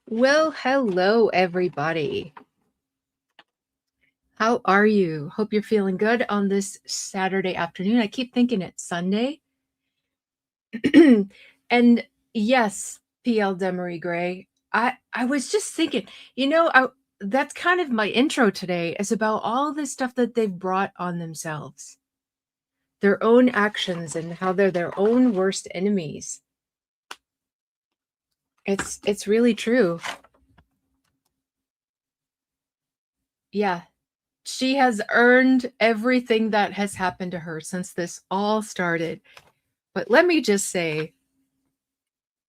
Well, hello, everybody. How are you? Hope you're feeling good on this Saturday afternoon. I keep thinking it's Sunday. And yes, PL Demery Gray. I was just thinking, that's kind of my intro today is about all this stuff that they've brought on themselves. Their own actions and how they're their own worst enemies. It's really true. Yeah, she has earned everything that has happened to her since this all started. But let me just say,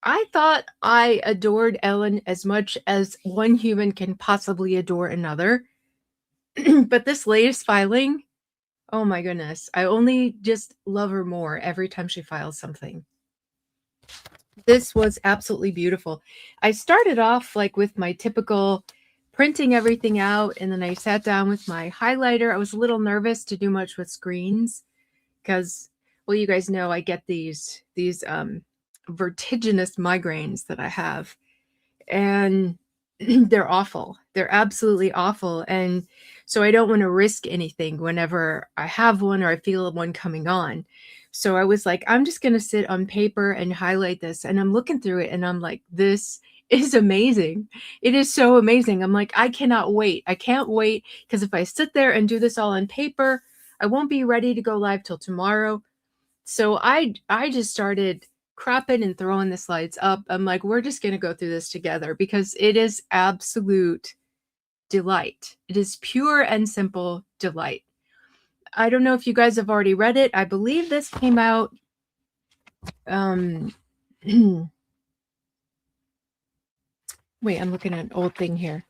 I thought I adored Ellen as much as one human can possibly adore another. But this latest filing, oh my goodness, I only just love her more every time she files something. This was absolutely beautiful. I started off like with my typical printing everything out, and then I sat down with my highlighter. I was a little nervous to do much with screens because, well, you guys know I get these vertiginous migraines that I have, and they're awful. They're absolutely awful, and so I don't want to risk anything whenever I have one or I feel one coming on. So I was like, I'm just going to sit on paper and highlight this, and I'm looking through it and I'm like, this is amazing. It is so amazing. I'm like, I cannot wait. I can't wait, because if I sit there and do this all on paper, I won't be ready to go live till tomorrow. So I just started cropping and throwing the slides up. I'm like, we're just going to go through this together because it is absolute delight. It is pure and simple delight. I don't know if you guys have already read it. I believe this came out wait, I'm looking at an old thing here.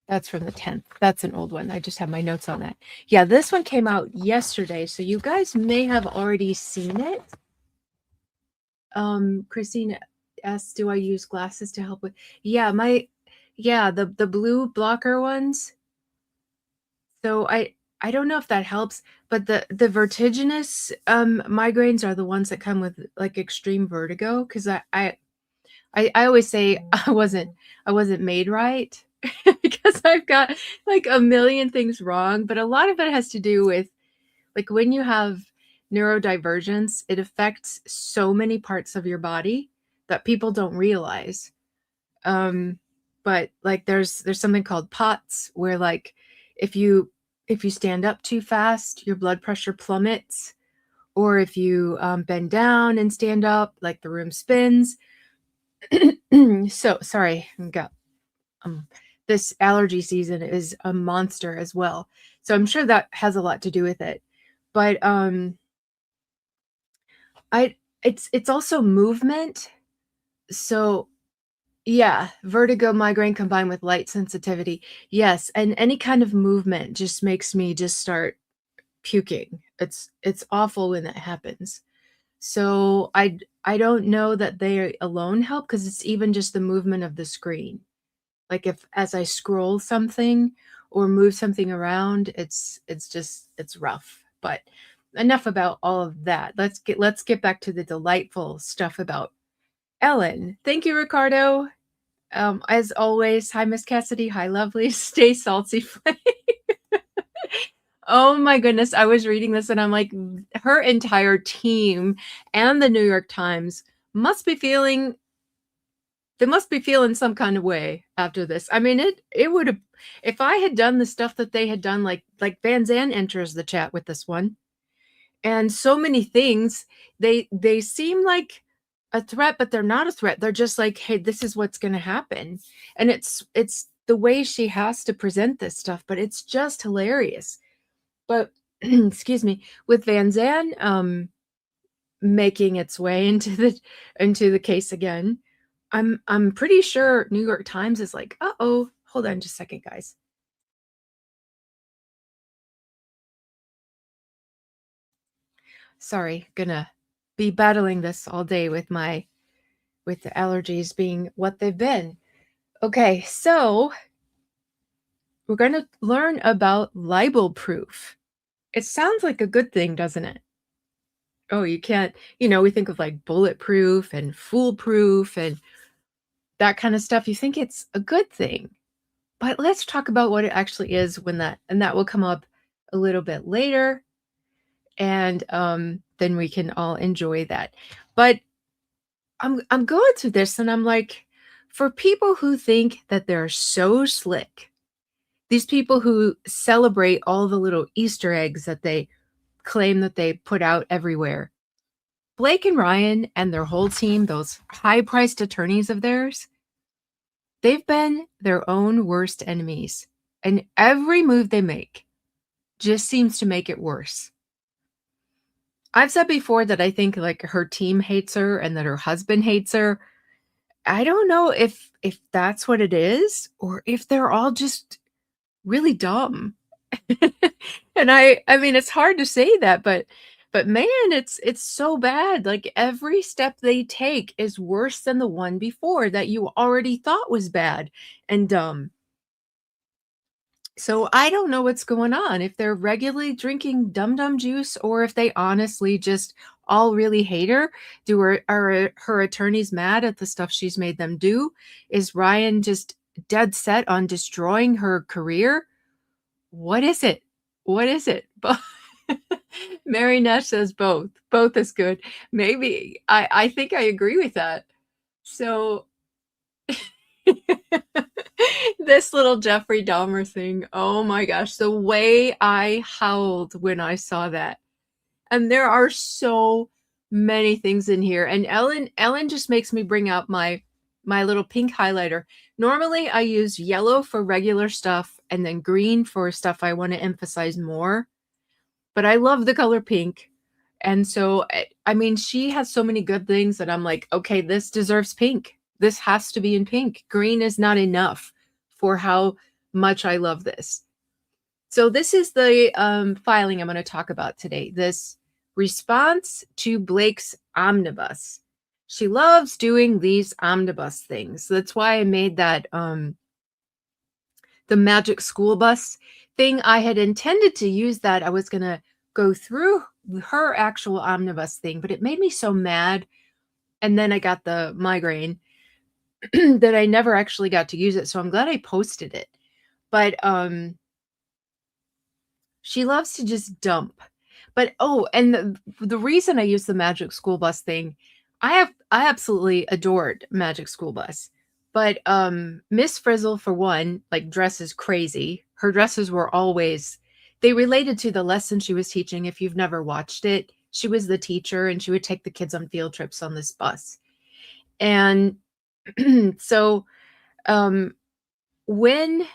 That's from the 10th. That's an old one. I just have my notes on that. Yeah, this one came out yesterday, so you guys may have already seen it. Christine asks, do I use glasses to help with? Yeah, the blue blocker ones. So I don't know if that helps, but the vertiginous migraines are the ones that come with like extreme vertigo, because I always say I wasn't made right because I've got like a million things wrong, but a lot of it has to do with like when you have neurodivergence, it affects so many parts of your body that people don't realize. Um, but like there's something called POTS where like if you if you stand up too fast, your blood pressure plummets, or if you bend down and stand up, like the room spins. So sorry, I got this allergy season is a monster as well. So I'm sure that has a lot to do with it. But I it's also movement. So yeah, vertigo, migraine combined with light sensitivity. Yes, and any kind of movement just makes me just start puking. It's awful when that happens. So I don't know that they alone help, because it's even just the movement of the screen. Like if as I scroll something or move something around, it's rough. But enough about all of that. Let's get back to the delightful stuff about Ellen. Thank you, Ricardo. As always, hi, Miss Cassidy. Hi, lovely. Stay salty, Flame. Oh my goodness. I was reading this and I'm like, her entire team and the New York Times must be feeling, they must be feeling some kind of way after this. I mean, it would have, if I had done the stuff that they had done, like Vanzan enters the chat with this one, and so many things, they seem like a threat, but they're not a threat. They're just like, hey, this is what's going to happen. And it's the way she has to present this stuff, but it's just hilarious. But excuse me, with Vanzan making its way into the case again, I'm pretty sure New York Times is like, uh-oh, hold on just a second, guys. Sorry, gonna be battling this all day with the allergies being what they've been. Okay, so we're going to learn about libel proof. It sounds like a good thing, doesn't it? Oh, you can't, we think of like bulletproof and foolproof, and that kind of stuff, you think it's a good thing. But let's talk about what it actually is when that will come up a little bit later, and then we can all enjoy that. But I'm going through this and I'm like, for people who think that they're so slick, these people who celebrate all the little Easter eggs that they claim that they put out everywhere, Blake and Ryan and their whole team, those high-priced attorneys of theirs, they've been their own worst enemies. And every move they make just seems to make it worse. I've said before that I think like her team hates her and that her husband hates her. I don't know if that's what it is or if they're all just really dumb. And I mean it's hard to say that, but man, it's so bad. Like every step they take is worse than the one before that you already thought was bad and dumb. So I don't know what's going on, if they're regularly drinking Dum Dum juice or if they honestly just all really hate her. Are her attorneys mad at the stuff she's made them do? Is Ryan just dead set on destroying her career? What is it? What is it? Mary Nash says both. Both is good. Maybe. I think I agree with that. So this little Jeffrey Dahmer thing, oh my gosh, the way I howled when I saw that. And there are so many things in here. And Ellen just makes me bring out my little pink highlighter. Normally I use yellow for regular stuff and then green for stuff I want to emphasize more. But I love the color pink. And so, I mean, she has so many good things that I'm like, okay, this deserves pink. This has to be in pink. Green is not enough for how much I love this. So this is the filing I'm going to talk about today. This response to Blake's omnibus. She loves doing these omnibus things. That's why I made that the magic school bus thing. I had intended to use that. I was going to go through her actual omnibus thing, but it made me so mad. And then I got the migraine that I never actually got to use it. So I'm glad I posted it. But she loves to just dump. But oh, and the reason I use the magic school bus thing, I absolutely adored Magic School Bus. But Miss Frizzle, for one, like dresses crazy. Her dresses were always, they related to the lesson she was teaching. If you've never watched it, she was the teacher and she would take the kids on field trips on this bus. And so when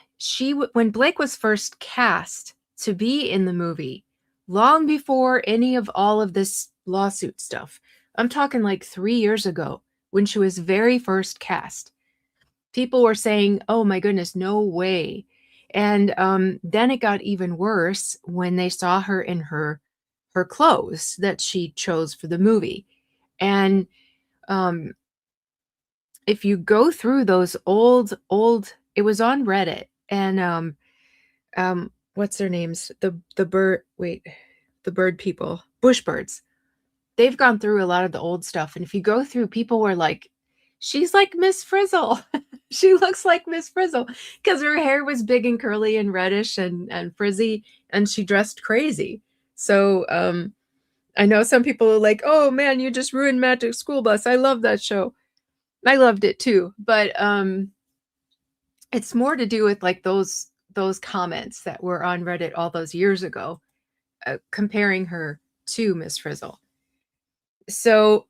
Blake was first cast to be in the movie, long before any of all of this lawsuit stuff, I'm talking like 3 years ago, when she was very first cast, people were saying, oh my goodness, no way. And then it got even worse when they saw her in her clothes that she chose for the movie. And if you go through those old, it was on Reddit, and what's their names? The bird people, Bushbirds. They've gone through a lot of the old stuff, and if you go through, people were like, she's like Miss Frizzle. She looks like Miss Frizzle because her hair was big and curly and reddish and frizzy, and she dressed crazy. So I know some people are like, oh man, you just ruined Magic School Bus. I love that show. I loved it too, but it's more to do with like those comments that were on Reddit all those years ago, comparing her to Miss Frizzle. So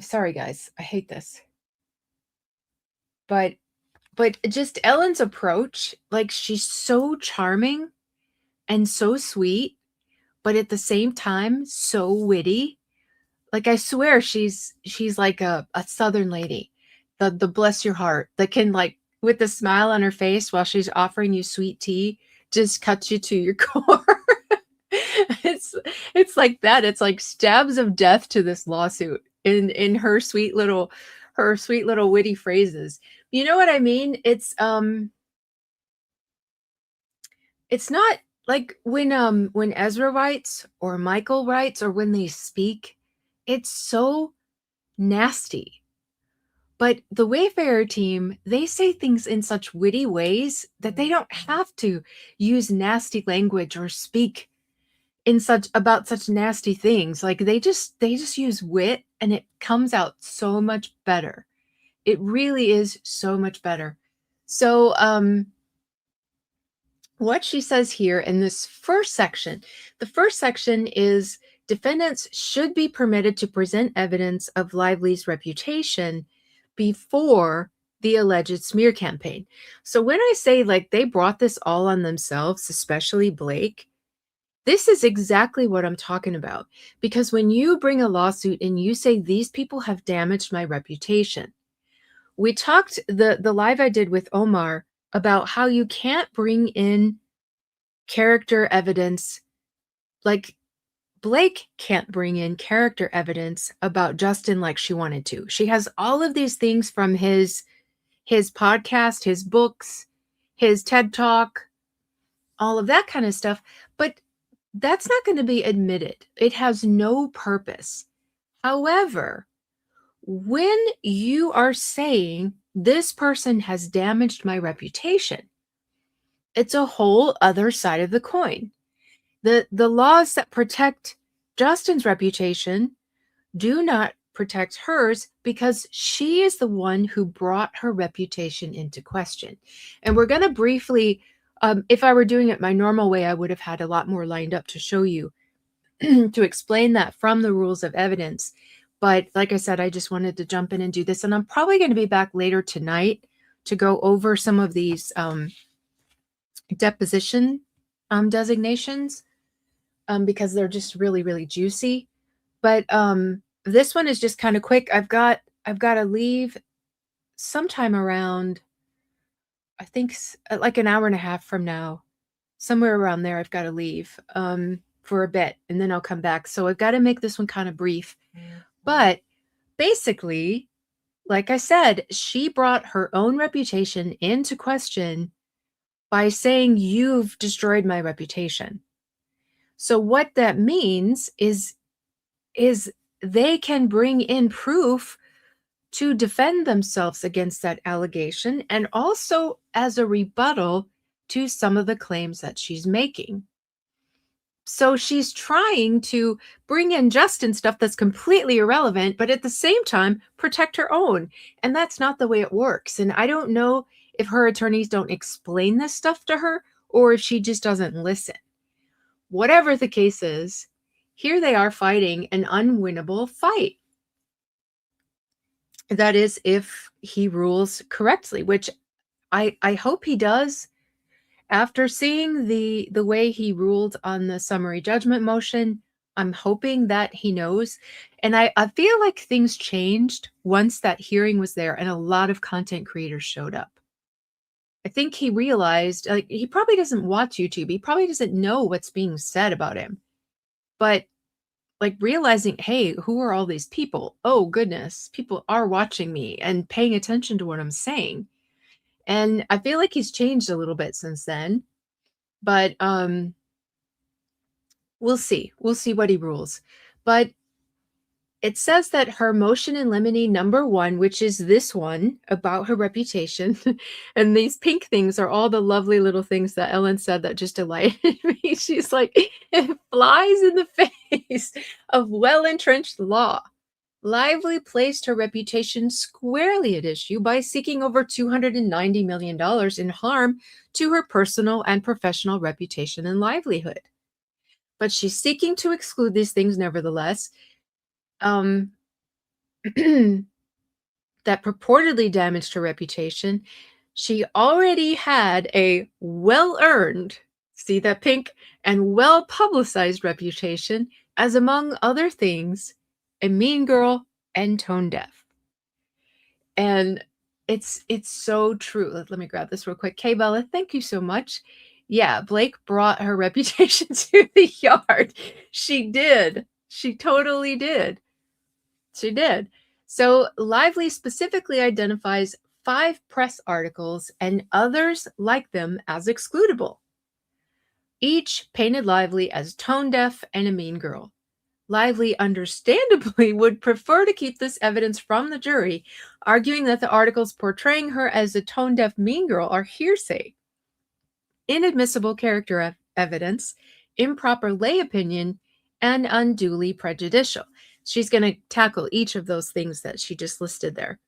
sorry guys, I hate this. But just Ellen's approach, like she's so charming and so sweet, but at the same time so witty. Like I swear she's like a southern lady, the bless your heart, that can, like, with the smile on her face while she's offering you sweet tea, just cuts you to your core. It's like that. It's like stabs of death to this lawsuit in her sweet little witty phrases. You know what I mean? It's not like when Ezra writes or Michael writes or when they speak, it's so nasty. But the Wayfarer team, they say things in such witty ways that they don't have to use nasty language or speak in such about such nasty things. Like they just use wit and it comes out so much better. It really is so much better. So what she says here in this first section, the first section is defendants should be permitted to present evidence of Lively's reputation before the alleged smear campaign. So when I say like they brought this all on themselves, especially Blake, this is exactly what I'm talking about. Because when you bring a lawsuit and you say these people have damaged my reputation, we talked the live I did with Omar about how you can't bring in character evidence. Like Blake can't bring in character evidence about Justin like she wanted to. She has all of these things from his podcast, his books, his TED Talk, all of that kind of stuff, but that's not going to be admitted. It has no purpose. However, when you are saying this person has damaged my reputation, it's a whole other side of the coin. The laws that protect Justin's reputation do not protect hers because she is the one who brought her reputation into question. And we're going to briefly, if I were doing it my normal way, I would have had a lot more lined up to show you to explain that from the rules of evidence. But like I said, I just wanted to jump in and do this. And I'm probably going to be back later tonight to go over some of these deposition designations because they're just really, really juicy. But this one is just kind of quick. I've got to leave sometime around, I think like an hour and a half from now, somewhere around there. I've got to leave for a bit and then I'll come back. So I've got to make this one kind of brief. But basically, like I said, she brought her own reputation into question by saying you've destroyed my reputation. So what that means is they can bring in proof to defend themselves against that allegation and also as a rebuttal to some of the claims that she's making. So she's trying to bring in Justin stuff that's completely irrelevant, but at the same time, protect her own. And that's not the way it works. And I don't know if her attorneys don't explain this stuff to her or if she just doesn't listen. Whatever the case is, here they are fighting an unwinnable fight. That is, if he rules correctly, which I hope he does. After seeing the way he ruled on the summary judgment motion, I'm hoping that he knows. And I feel like things changed once that hearing was there and a lot of content creators showed up. I think he realized, like, he probably doesn't watch YouTube. He probably doesn't know what's being said about him. But like realizing, hey, who are all these people? Oh, goodness, people are watching me and paying attention to what I'm saying. And I feel like he's changed a little bit since then. But we'll see. We'll see what he rules. But it says that her motion in limine number 1, which is this one about her reputation, and these pink things are all the lovely little things that Ellen said that just delighted me. She's like, it flies in the face of well-entrenched law. Lively placed her reputation squarely at issue by seeking over $290 million in harm to her personal and professional reputation and livelihood. But she's seeking to exclude these things nevertheless, that purportedly damaged her reputation. She already had a well-earned, see that pink, and well-publicized reputation as, among other things, a mean girl and tone deaf. And it's so true. Let me grab this real quick. Kay Bella, thank you so much. Yeah, Blake brought her reputation to the yard. She did. She totally did. She did. So Lively specifically identifies 5 press articles and others like them as excludable. Each painted Lively as tone deaf and a mean girl. Lively understandably would prefer to keep this evidence from the jury, arguing that the articles portraying her as a tone-deaf mean girl are hearsay, inadmissible character evidence, improper lay opinion, and unduly prejudicial. She's going to tackle each of those things that she just listed there.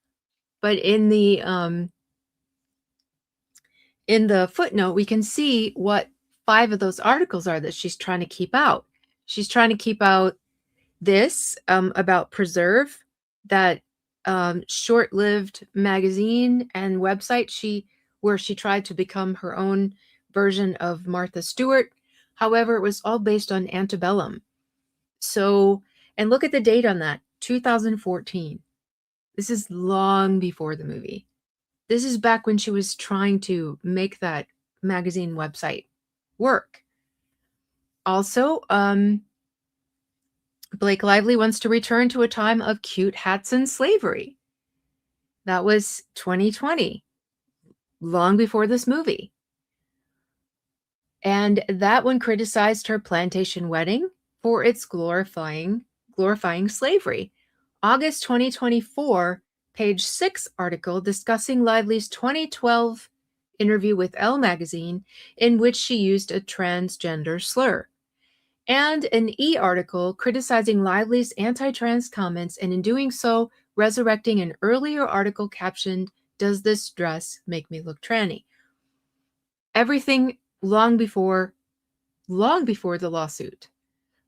But in the footnote, we can see what 5 of those articles are that she's trying to keep out. She's trying to keep out this about Preserve, that short-lived magazine and website where she tried to become her own version of Martha Stewart. However, it was all based on antebellum. So, and look at the date on that, 2014. This is long before the movie. This is back when she was trying to make that magazine website work. Also, Blake Lively wants to return to a time of cute hats and slavery. That was 2020, long before this movie. And that one criticized her plantation wedding for its glorifying slavery. August 2024, page 6 article discussing Lively's 2012 interview with Elle magazine, in which she used a transgender slur. And an E article criticizing Lively's anti-trans comments, and in doing so, resurrecting an earlier article captioned, "Does this dress make me look tranny?" Everything long before the lawsuit.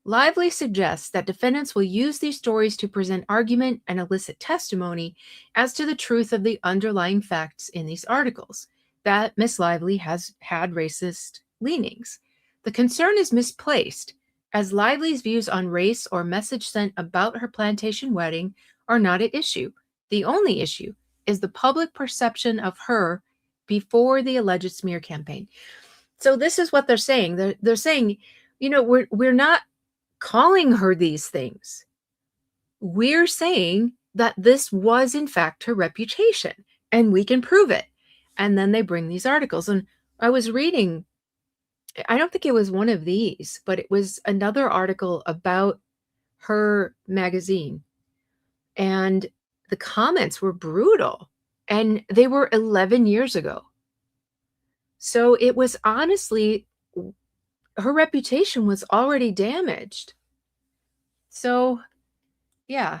Lively suggests that defendants will use these stories to present argument and elicit testimony as to the truth of the underlying facts in these articles, that Miss Lively has had racist leanings. The concern is misplaced, as Lively's views on race or message sent about her plantation wedding are not at issue. The only issue is the public perception of her before the alleged smear campaign. So this is what they're saying. They're saying, we're not calling her these things. We're saying that this was in fact her reputation, and we can prove it. And then they bring these articles. And I was reading, I don't think it was one of these, but it was another article about her magazine. And the comments were brutal. And they were 11 years ago. So it was honestly, her reputation was already damaged. So, yeah,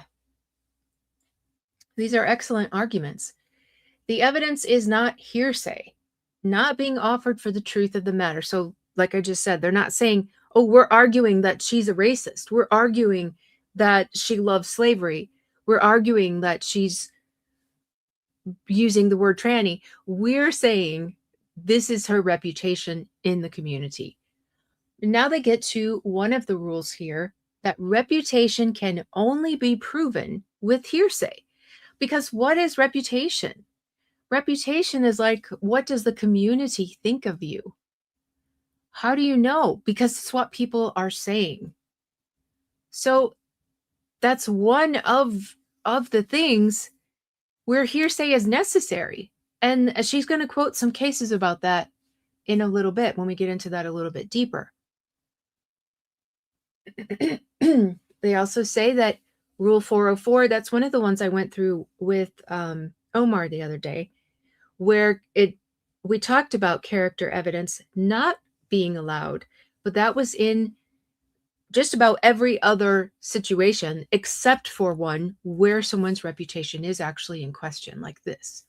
these are excellent arguments. The evidence is not hearsay, not being offered for the truth of the matter. So, like I just said, they're not saying, oh, we're arguing that she's a racist. We're arguing that she loves slavery. We're arguing that she's using the word tranny. We're saying this is her reputation in the community. Now they get to one of the rules here, that reputation can only be proven with hearsay. Because what is reputation? Reputation is like, what does the community think of you? How do you know? Because it's what people are saying. So that's one of the things where hearsay is necessary. And she's going to quote some cases about that in a little bit when we get into that a little bit deeper. They also say that Rule 404, that's one of the ones I went through with Omar the other day, where we talked about character evidence not being allowed, but that was in just about every other situation except for one where someone's reputation is actually in question, like this.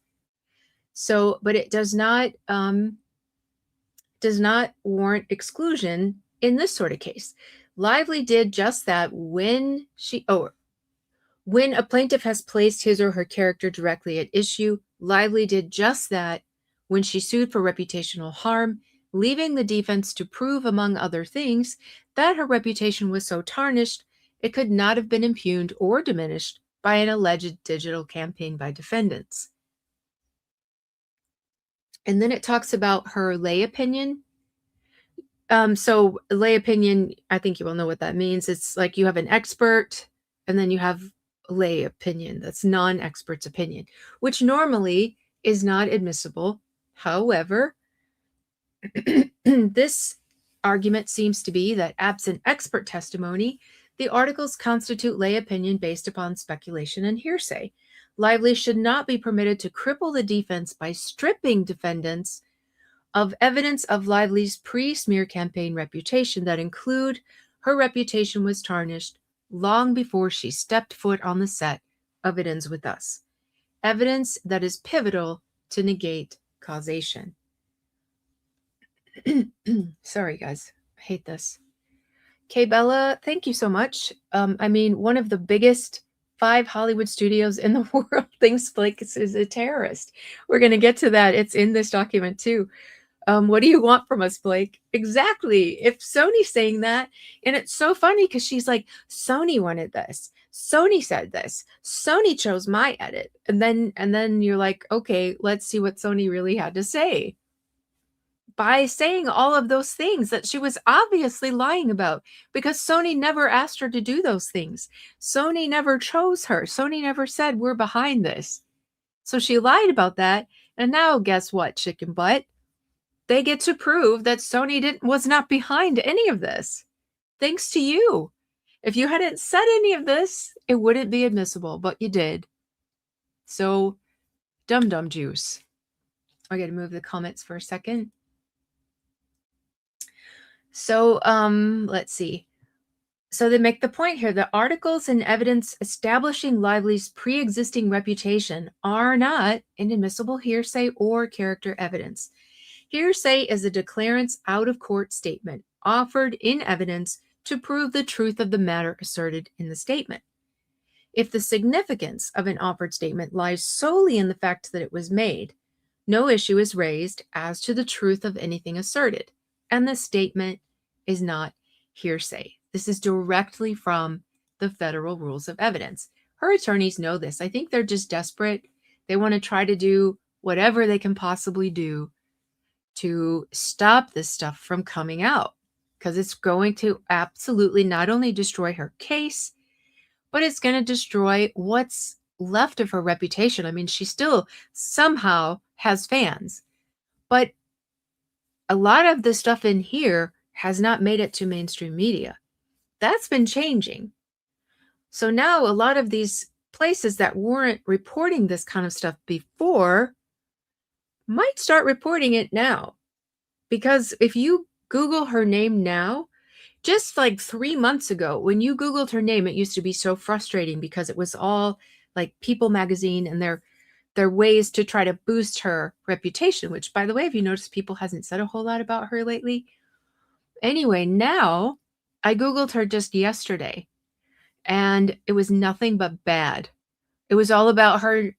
So, but it does not warrant exclusion in this sort of case. Lively did just that when a plaintiff has placed his or her character directly at issue. Lively did just that when she sued for reputational harm, leaving the defense to prove, among other things, that her reputation was so tarnished it could not have been impugned or diminished by an alleged digital campaign by defendants. And then it talks about her lay opinion. So lay opinion, I think you will know what that means. It's like you have an expert and then you have lay opinion. That's non-expert's opinion, which normally is not admissible. However, this argument seems to be that absent expert testimony, The articles constitute lay opinion based upon speculation and hearsay. Lively should not be permitted to cripple the defense by stripping defendants of evidence of Lively's pre-smear campaign reputation that include her reputation was tarnished long before she stepped foot on the set of It Ends With Us. Evidence that is pivotal to negate causation. Sorry, guys. I hate this. Kay Bella, thank you so much. I mean, one of the biggest 5 Hollywood studios in the world thinks Blake is a terrorist. We're going to get to that. It's in this document too. What do you want from us, Blake? Exactly. If Sony's saying that, and it's so funny because she's like, Sony wanted this. Sony said this. Sony chose my edit. And then you're like, okay, let's see what Sony really had to say. By saying all of those things that she was obviously lying about, because Sony never asked her to do those things. Sony never chose her. Sony never said, we're behind this. So she lied about that. And now guess what, chicken butt? They get to prove that Sony was not behind any of this. Thanks to you. If you hadn't said any of this, it wouldn't be admissible, but you did. So, dum-dum juice. I got to move the comments for a second. So, let's see. So they make the point here that articles and evidence establishing Lively's pre-existing reputation are not inadmissible hearsay or character evidence. Hearsay is a declarant's out-of-court statement offered in evidence to prove the truth of the matter asserted in the statement. If the significance of an offered statement lies solely in the fact that it was made, no issue is raised as to the truth of anything asserted, and the statement is not hearsay. This is directly from the federal rules of evidence. Her attorneys know this. I think they're just desperate. They want to try to do whatever they can possibly do to stop this stuff from coming out, because it's going to absolutely not only destroy her case, but it's going to destroy what's left of her reputation. I mean, she still somehow has fans, but a lot of the stuff in here has not made it to mainstream media. That's been changing. So now a lot of these places that weren't reporting this kind of stuff before might start reporting it now. Because if you Google her name now, just like 3 months ago, when you Googled her name, it used to be so frustrating because it was all like People magazine and their ways to try to boost her reputation, which, by the way, if you notice, People hasn't said a whole lot about her lately. Anyway, now I Googled her just yesterday and it was nothing but bad. It was all about her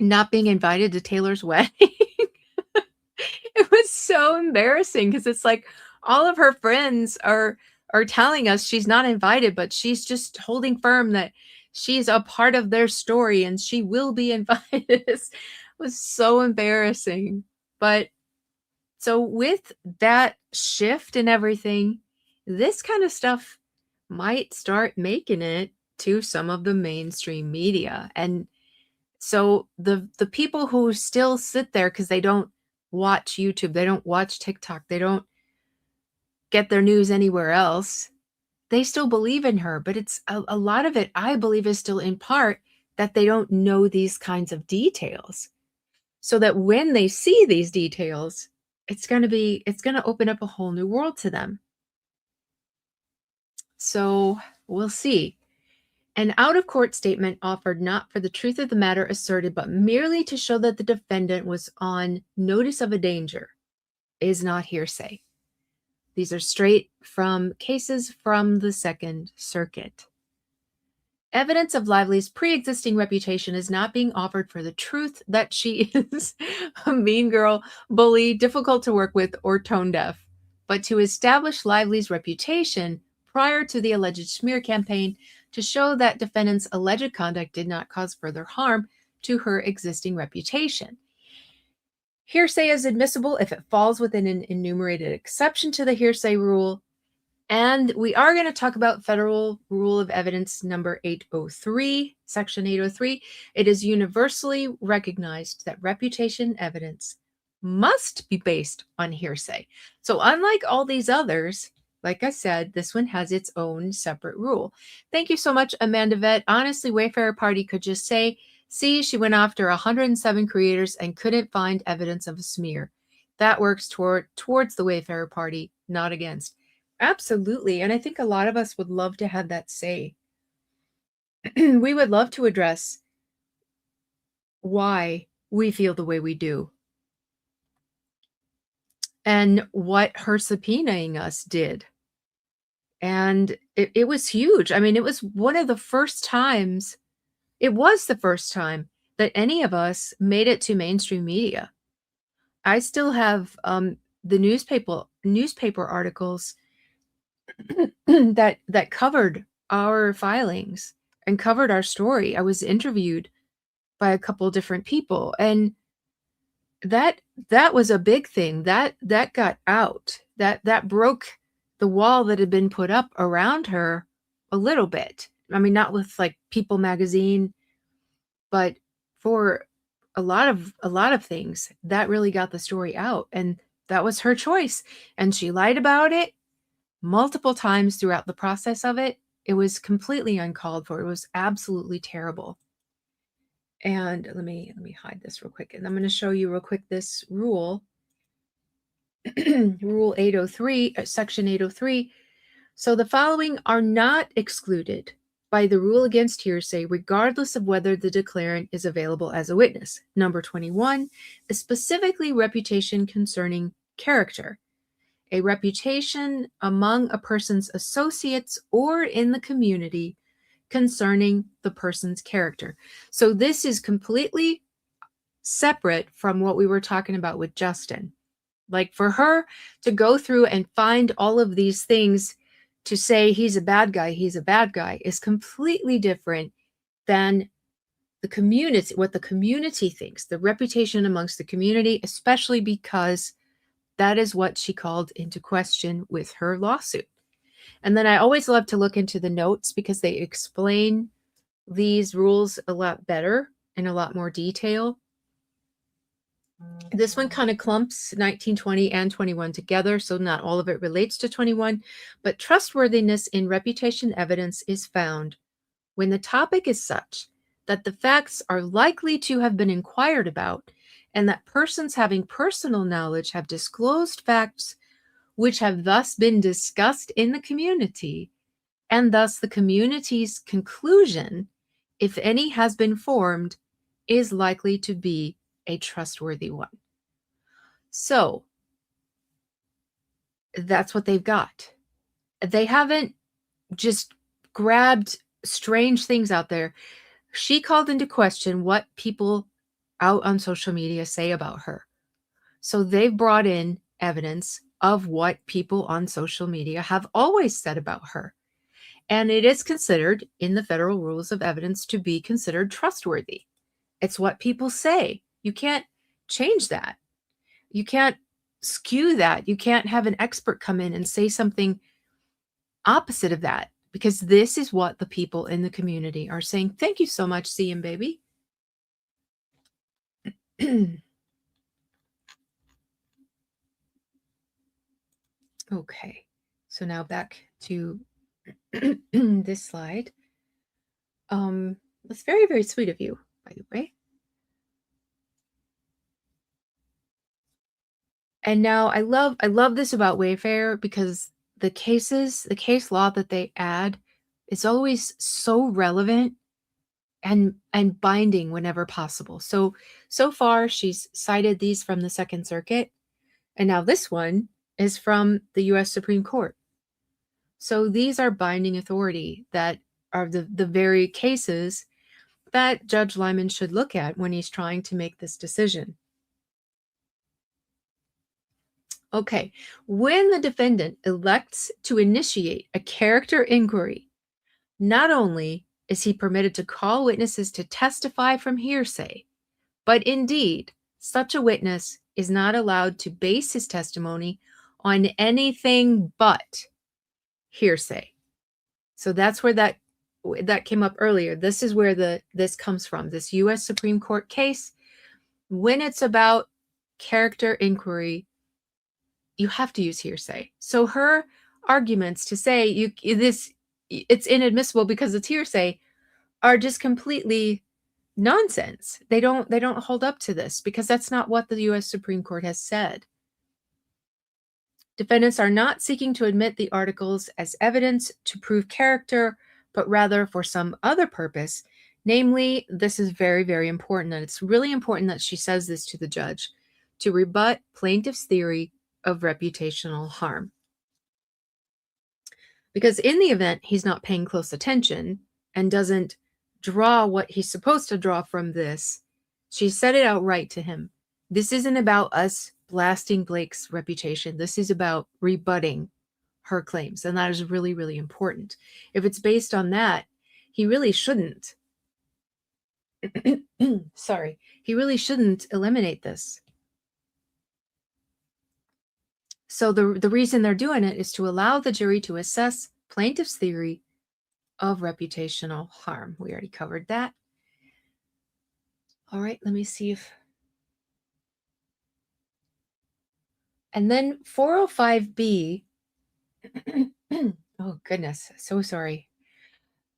not being invited to Taylor's wedding. It was so embarrassing because it's like all of her friends are telling us she's not invited, but she's just holding firm that she's a part of their story and she will be invited. It was so embarrassing. But so with that shift and everything, this kind of stuff might start making it to some of the mainstream media. And so the people who still sit there because they don't watch YouTube, they don't watch TikTok, they don't get their news anywhere else, they still believe in her. But it's a lot of it, I believe, is still in part that they don't know these kinds of details. So that when they see these details, it's going to open up a whole new world to them. So we'll see. An out-of-court statement offered not for the truth of the matter asserted, but merely to show that the defendant was on notice of a danger is not hearsay. These are straight from cases from the Second Circuit. Evidence of Lively's pre-existing reputation is not being offered for the truth that she is a mean girl, bully, difficult to work with, or tone deaf, but to establish Lively's reputation prior to the alleged smear campaign to show that defendant's alleged conduct did not cause further harm to her existing reputation. Hearsay is admissible if it falls within an enumerated exception to the hearsay rule. And we are going to talk about Federal Rule of Evidence number 803, Section 803. It is universally recognized that reputation evidence must be based on hearsay. So unlike all these others, like I said, this one has its own separate rule. Thank you so much, Amanda Vet. Honestly, Wayfarer Party could just say, see, she went after 107 creators and couldn't find evidence of a smear. That works towards the Wayfarer Party, not against. Absolutely. And I think a lot of us would love to have that say. We would love to address why we feel the way we do and what her subpoenaing us did. And it was huge. I mean, it was one of the first times, it was the first time that any of us made it to mainstream media. I still have the newspaper articles that covered our filings and covered our story. I was interviewed by a couple different people, and that was a big thing. That got out. That broke the wall that had been put up around her a little bit. I mean, not with like People magazine, but for a lot of things, that really got the story out, and that was her choice. And she lied about it multiple times throughout the process of it. It was completely uncalled for. It was absolutely terrible. And let me hide this real quick, and I'm going to show you real quick this rule. Rule 803, section 803. So the following are not excluded by the rule against hearsay, regardless of whether the declarant is available as a witness. Number 21 is specifically reputation concerning character. A reputation among a person's associates or in the community concerning the person's character. So this is completely separate from what we were talking about with Justin. Like, for her to go through and find all of these things to say he's a bad guy is completely different than the community, what the community thinks, the reputation amongst the community, especially because that is what she called into question with her lawsuit. And then I always love to look into the notes because they explain these rules a lot better in a lot more detail. This one kind of clumps 1920 and 21 together, so not all of it relates to 21, but trustworthiness in reputation evidence is found when the topic is such that the facts are likely to have been inquired about and that persons having personal knowledge have disclosed facts which have thus been discussed in the community, and thus the community's conclusion, if any has been formed, is likely to be a trustworthy one. So that's what they've got. They haven't just grabbed strange things out there. She called into question what people out on social media say about her. So they've brought in evidence of what people on social media have always said about her. And it is considered in the federal rules of evidence to be considered trustworthy. It's what people say. You can't change that. You can't skew that. You can't have an expert come in and say something opposite of that, because this is what the people in the community are saying. Thank you so much, CM Baby. Okay, so now back to this slide. That's very, very sweet of you, by the way. And now I love this about Wayfarer because the case law that they add is always so relevant and binding whenever possible. So far she's cited these from the Second Circuit, and now this one is from the US Supreme Court. So these are binding authority that are the very cases that Judge Lyman should look at when he's trying to make this decision. Okay, when the defendant elects to initiate a character inquiry, not only is he permitted to call witnesses to testify from hearsay, but indeed, such a witness is not allowed to base his testimony on anything but hearsay. So that's where that came up earlier. This is where this comes from, this US Supreme Court case. When it's about character inquiry, you have to use hearsay. So her arguments to say it's inadmissible because it's hearsay are just completely nonsense. They don't hold up to this because that's not what the US Supreme Court has said. Defendants are not seeking to admit the articles as evidence to prove character, but rather for some other purpose. Namely, this is very, very important, and it's really important that she says this to the judge, to rebut plaintiff's theory of reputational harm. Because in the event he's not paying close attention and doesn't draw what he's supposed to draw from this, she said it outright to him. This isn't about us blasting Blake's reputation. This is about rebutting her claims. And that is really, really important. If it's based on that, he really shouldn't. Sorry. He really shouldn't eliminate this. So the reason they're doing it is to allow the jury to assess plaintiff's theory of reputational harm. We already covered that. All right, let me see if... And then 405B, oh goodness, so sorry.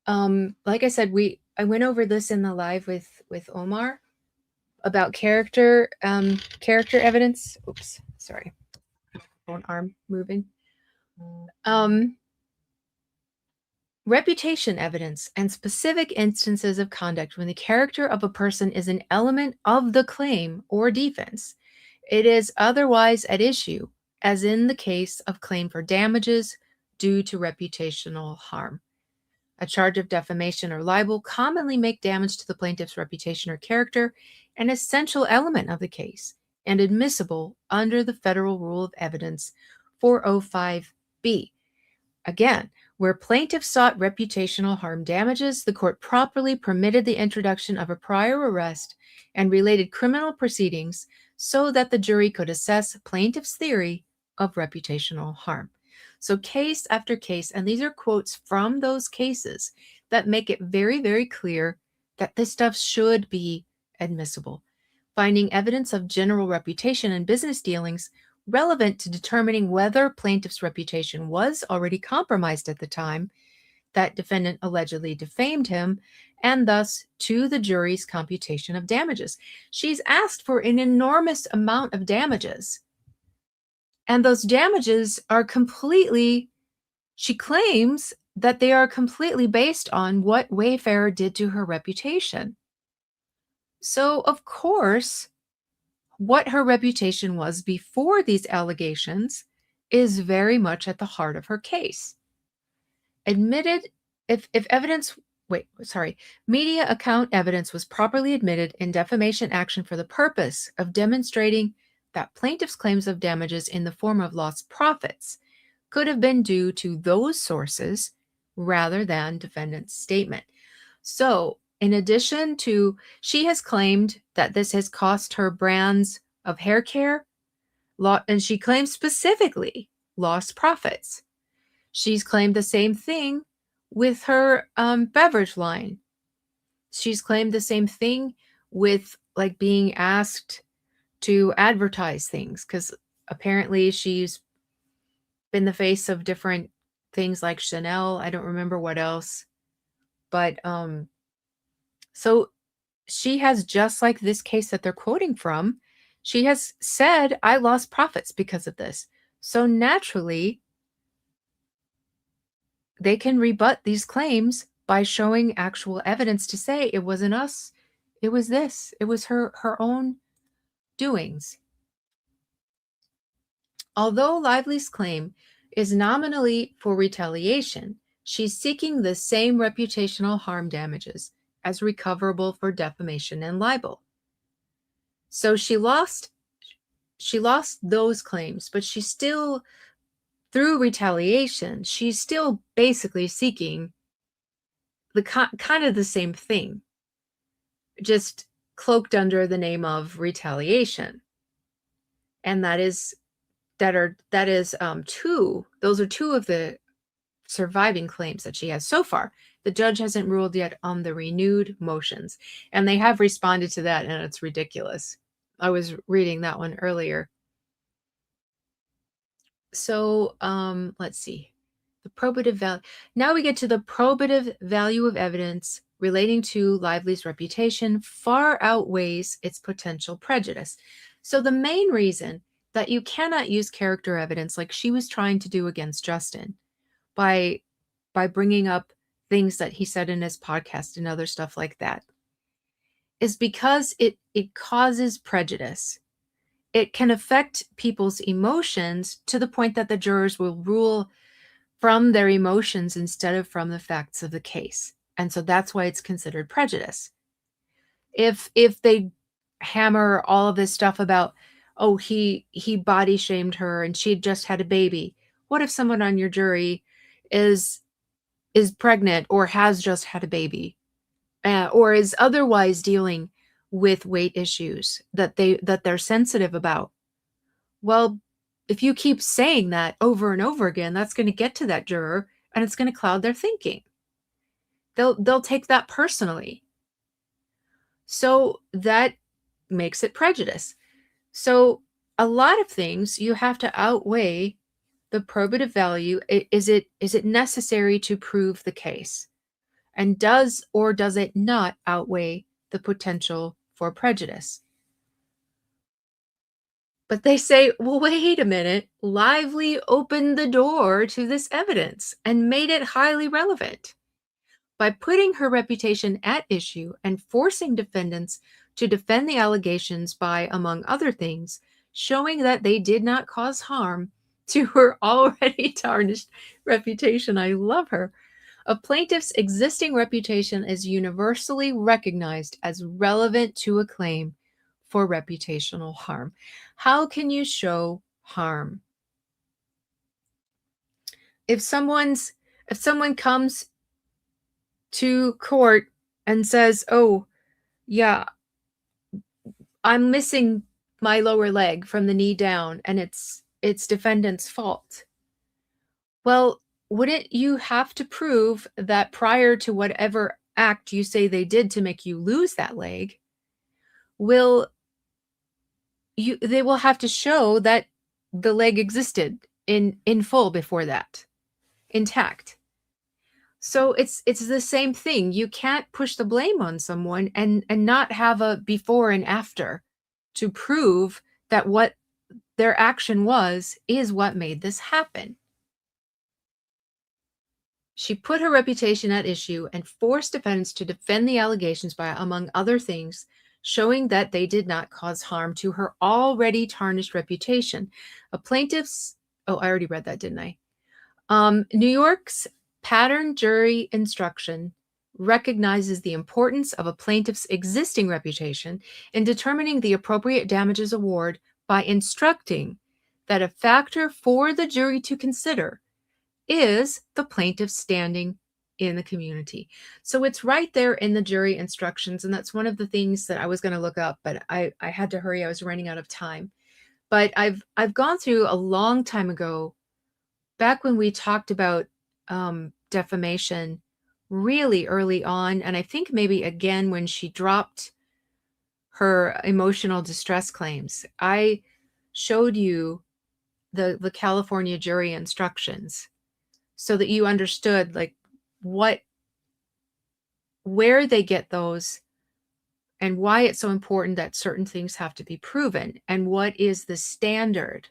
Like I said, I went over this in the live with Omar about character evidence. Oops, sorry. One arm moving. Reputation evidence and specific instances of conduct when the character of a person is an element of the claim or defense. It is otherwise at issue, as in the case of claim for damages due to reputational harm. A charge of defamation or libel commonly make damage to the plaintiff's reputation or character, an essential element of the case, and admissible under the Federal Rule of Evidence 405B. Again, where plaintiff sought reputational harm damages, the court properly permitted the introduction of a prior arrest and related criminal proceedings so that the jury could assess plaintiff's theory of reputational harm. So case after case, and these are quotes from those cases that make it very, very clear that this stuff should be admissible. Finding evidence of general reputation in business dealings relevant to determining whether plaintiff's reputation was already compromised at the time that defendant allegedly defamed him, and thus to the jury's computation of damages. She's asked for an enormous amount of damages. And those damages are she claims that they are completely based on what Wayfarer did to her reputation. So, of course, what her reputation was before these allegations is very much at the heart of her case. Admitted, media account evidence was properly admitted in defamation action for the purpose of demonstrating that plaintiff's claims of damages in the form of lost profits could have been due to those sources rather than defendant's statement. So, in addition to, she has claimed that this has cost her brands of hair care, and she claims specifically lost profits. She's claimed the same thing with her beverage line. She's claimed the same thing with like being asked to advertise things, because apparently she's been the face of different things like Chanel. I don't remember what else. But so she has, just like this case that they're quoting from, she has said, I lost profits because of this. So naturally, they can rebut these claims by showing actual evidence to say it wasn't us, it was this, it was her own doings. Although Lively's claim is nominally for retaliation, she's seeking the same reputational harm damages as recoverable for defamation and libel. So she lost those claims, but she still, through retaliation, she's still basically seeking the kind of the same thing, just cloaked under the name of retaliation. And those are two of the surviving claims that she has so far. The judge hasn't ruled yet on the renewed motions, and they have responded to that, and it's ridiculous. I was reading that one earlier. So let's see. The probative value. Now we get to the probative value of evidence relating to Lively's reputation far outweighs its potential prejudice. So the main reason that you cannot use character evidence like she was trying to do against Justin by bringing up things that he said in his podcast and other stuff like that is because it causes prejudice. It can affect people's emotions to the point that the jurors will rule from their emotions instead of from the facts of the case. And so that's why it's considered prejudice. If they hammer all of this stuff about, oh, he body shamed her and she had just had a baby. What if someone on your jury is pregnant or has just had a baby, or is otherwise dealing with weight issues that they're sensitive about? Well, if you keep saying that over and over again, that's going to get to that juror and it's going to cloud their thinking. They'll take that personally. So that makes it prejudice. So a lot of things you have to outweigh the probative value. Is it necessary to prove the case? And does or does it not outweigh the potential for prejudice? But they say, well, wait a minute. Lively opened the door to this evidence and made it highly relevant. By putting her reputation at issue and forcing defendants to defend the allegations by, among other things, showing that they did not cause harm to her already tarnished reputation. I love her. A plaintiff's existing reputation is universally recognized as relevant to a claim for reputational harm. How can you show harm? If someone comes to court and says, "Oh, yeah, I'm missing my lower leg from the knee down and it's defendant's fault." Well, wouldn't you have to prove that prior to whatever act you say they did to make you lose that leg, they will have to show that the leg existed in full before that, intact. So it's the same thing. You can't push the blame on someone and not have a before and after to prove that what their action was is what made this happen. She put her reputation at issue and forced defendants to defend the allegations by, among other things, showing that they did not cause harm to her already tarnished reputation. A plaintiff's, oh, I already read that, didn't I? New York's pattern jury instruction recognizes the importance of a plaintiff's existing reputation in determining the appropriate damages award by instructing that a factor for the jury to consider is the plaintiff's standing in the community. So it's right there in the jury instructions, and that's one of the things that I was going to look up, but I had to hurry. I was running out of time. But I've gone through a long time ago, back when we talked about defamation really early on, and I think maybe again when she dropped her emotional distress claims, I showed you the California jury instructions so that you understood like where they get those and why it's so important that certain things have to be proven and what is the standard.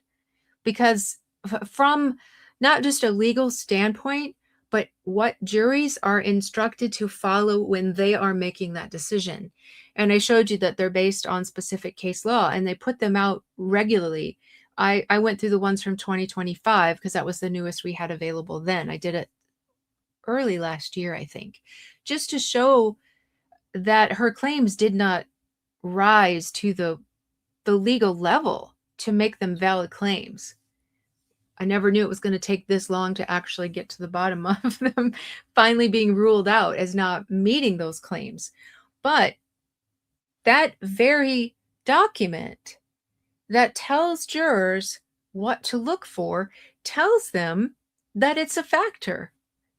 Because from not just a legal standpoint, but what juries are instructed to follow when they are making that decision. And I showed you that they're based on specific case law and they put them out regularly. I went through the ones from 2025 because that was the newest we had available then. I did it early last year, I think, just to show that her claims did not rise to the legal level to make them valid claims. I never knew it was going to take this long to actually get to the bottom of them finally being ruled out as not meeting those claims. But that very document that tells jurors what to look for tells them that it's a factor,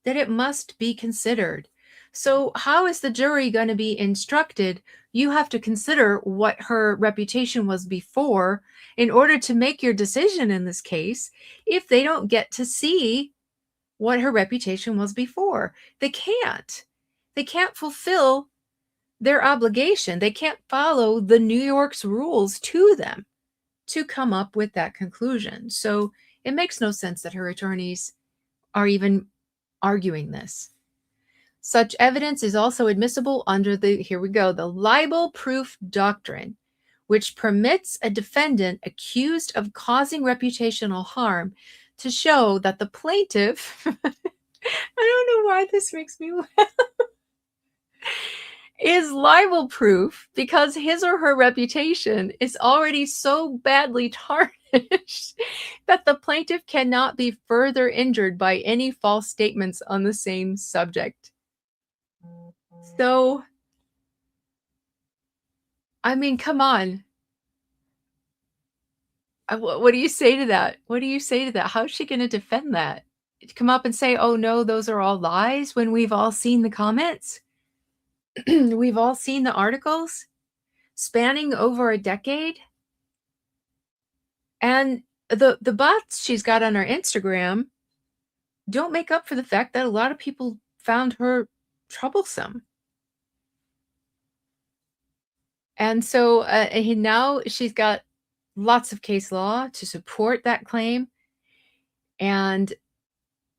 that it must be considered. So how is the jury going to be instructed? You have to consider what her reputation was before in order to make your decision in this case if they don't get to see what her reputation was before. They can't. They can't fulfill their obligation. They can't follow the New York's rules to them to come up with that conclusion. So it makes no sense that her attorneys are even arguing this. Such evidence is also admissible under the, here we go, the libel proof doctrine, which permits a defendant accused of causing reputational harm to show that the plaintiff, I don't know why this makes me laugh, is libel proof because his or her reputation is already so badly tarnished that the plaintiff cannot be further injured by any false statements on the same subject. So, I mean, come on. What do you say to that? What do you say to that? How's she going to defend that? Come up and say, oh no, those are all lies, when we've all seen the comments? We've all seen the articles spanning over a decade. And the bots she's got on her Instagram don't make up for the fact that a lot of people found her troublesome. And so now she's got lots of case law to support that claim. And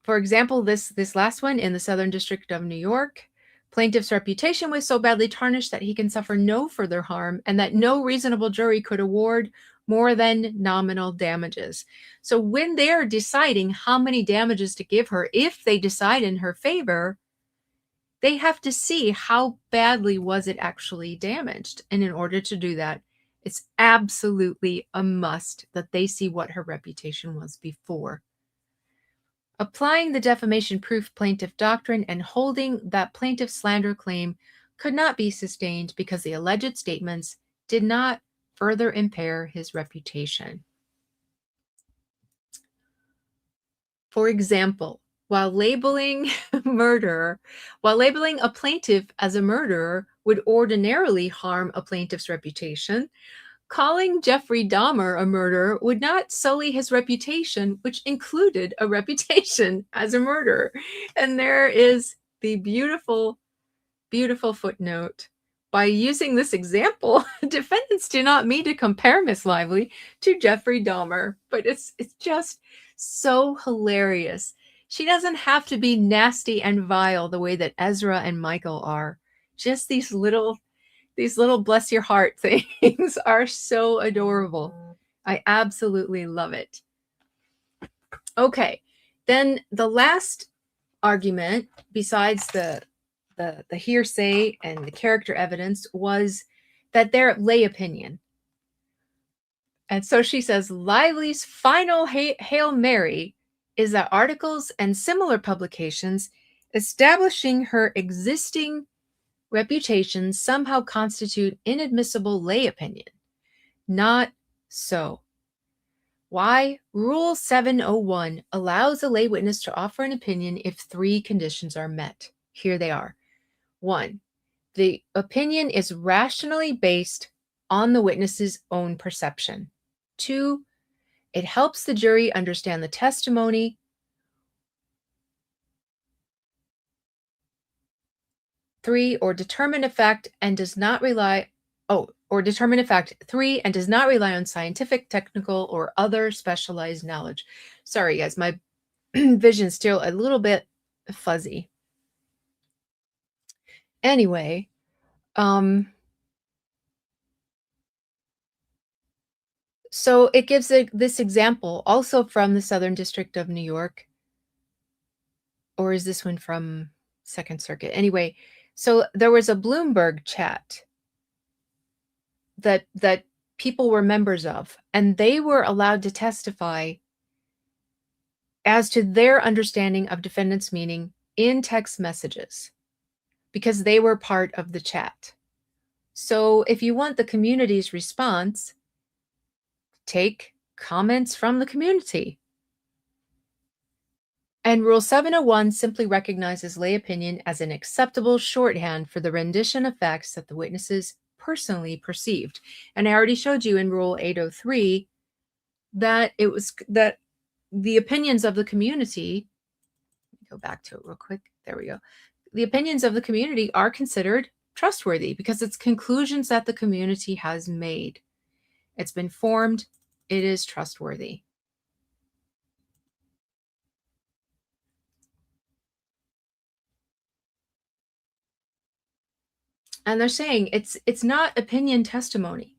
for example, this last one in the Southern District of New York, plaintiff's reputation was so badly tarnished that he can suffer no further harm and that no reasonable jury could award more than nominal damages. So when they're deciding how many damages to give her, if they decide in her favor, they have to see how badly was it actually damaged. And in order to do that, it's absolutely a must that they see what her reputation was before. Applying the defamation proof plaintiff doctrine and holding that plaintiff's slander claim could not be sustained because the alleged statements did not further impair his reputation. For example, while labeling a plaintiff as a murderer would ordinarily harm a plaintiff's reputation, calling Jeffrey Dahmer a murderer would not sully his reputation, which included a reputation as a murderer. And there is the beautiful, beautiful footnote. By using this example, defendants do not mean to compare Miss Lively to Jeffrey Dahmer, but it's just so hilarious. She doesn't have to be nasty and vile the way that Ezra and Michael are. Just these little bless your heart things are so adorable. I absolutely love it. Okay, then the last argument, besides the hearsay and the character evidence, was that they're lay opinion. And so she says, Lively's final Hail Mary is that articles and similar publications establishing her existing reputation somehow constitute inadmissible lay opinion. Not so. Why? Rule 701 allows a lay witness to offer an opinion if 3 conditions are met. Here they are. 1, the opinion is rationally based on the witness's own perception. 2, it helps the jury understand the testimony. 3, or determine a fact and does not rely, determine a fact. 3, and does not rely on scientific, technical, or other specialized knowledge. Sorry, guys, my vision's still a little bit fuzzy. Anyway, so it gives this example also from the Southern District of New York. Or is this one from Second Circuit? Anyway, so there was a Bloomberg chat that people were members of, and they were allowed to testify as to their understanding of defendant's meaning in text messages because they were part of the chat. So if you want the community's response, take comments from the community. And Rule 701 simply recognizes lay opinion as an acceptable shorthand for the rendition of facts that the witnesses personally perceived. And I already showed you in Rule 803 that it was that the opinions of the community go back to it real quick. There we go. The opinions of the community are considered trustworthy because it's conclusions that the community has made. It's been formed. It is trustworthy. And they're saying it's not opinion testimony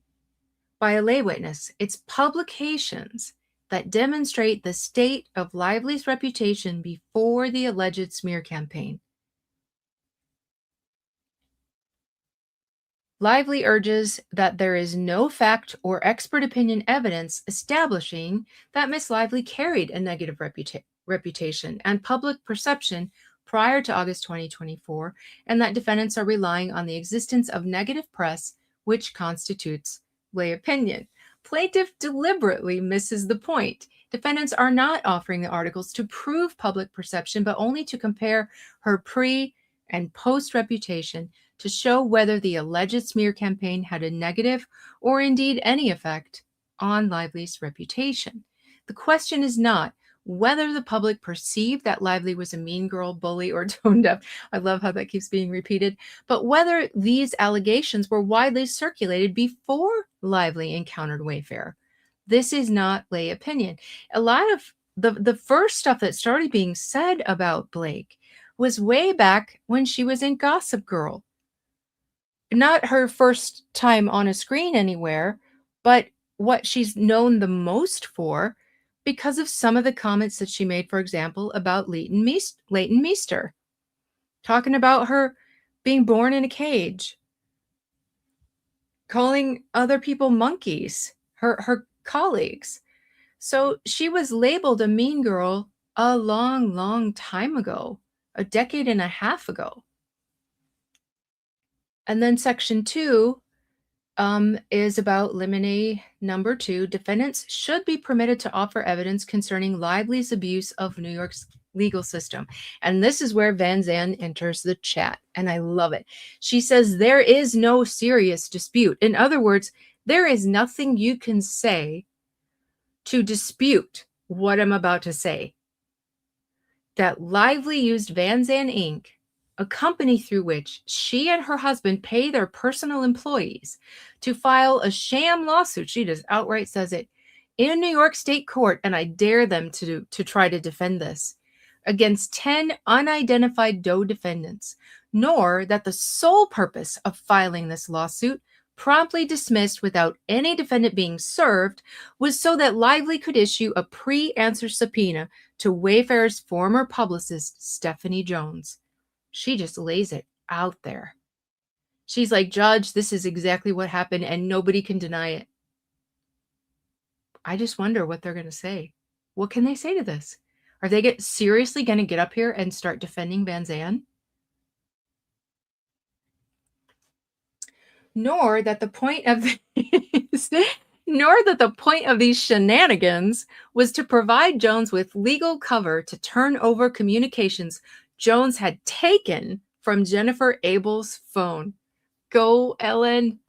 by a lay witness. It's publications that demonstrate the state of Lively's reputation before the alleged smear campaign. Lively urges that there is no fact or expert opinion evidence establishing that Miss Lively carried a negative reputation and public perception prior to August 2024, and that defendants are relying on the existence of negative press, which constitutes lay opinion. Plaintiff deliberately misses the point. Defendants are not offering the articles to prove public perception, but only to compare her pre- and post-reputation to show whether the alleged smear campaign had a negative or indeed any effect on Lively's reputation. The question is not whether the public perceived that Lively was a mean girl, bully, or tone deaf. I love how that keeps being repeated. But whether these allegations were widely circulated before Lively encountered Wayfarer. This is not lay opinion. A lot of the first stuff that started being said about Blake was way back when she was in Gossip Girl. Not her first time on a screen anywhere, but what she's known the most for because of some of the comments that she made, for example, about Leighton Meester, talking about her being born in a cage, calling other people monkeys, her colleagues. So she was labeled a mean girl a long, long time ago, a decade and a half ago. And then section 2 is about limine number 2. Defendants should be permitted to offer evidence concerning Lively's abuse of New York's legal system. And this is where Vanzan enters the chat, and I love it. She says, there is no serious dispute. In other words, there is nothing you can say to dispute what I'm about to say. That Lively used Vanzan Inc., a company through which she and her husband pay their personal employees, to file a sham lawsuit. She just outright says it in New York State Court, and I dare them to try to defend this against 10 unidentified Doe defendants, nor that the sole purpose of filing this lawsuit, promptly dismissed without any defendant being served, was so that Lively could issue a pre-answer subpoena to Wayfarer's former publicist, Stephanie Jones. She just lays it out there. She's like, Judge, this is exactly what happened, and nobody can deny it. I just wonder what they're going to say. What can they say to this? Are they seriously going to get up here and start defending Vanzan? Nor that the point of these shenanigans was to provide Jones with legal cover to turn over communications Jones had taken from Jennifer Abel's phone. Go, Ellen.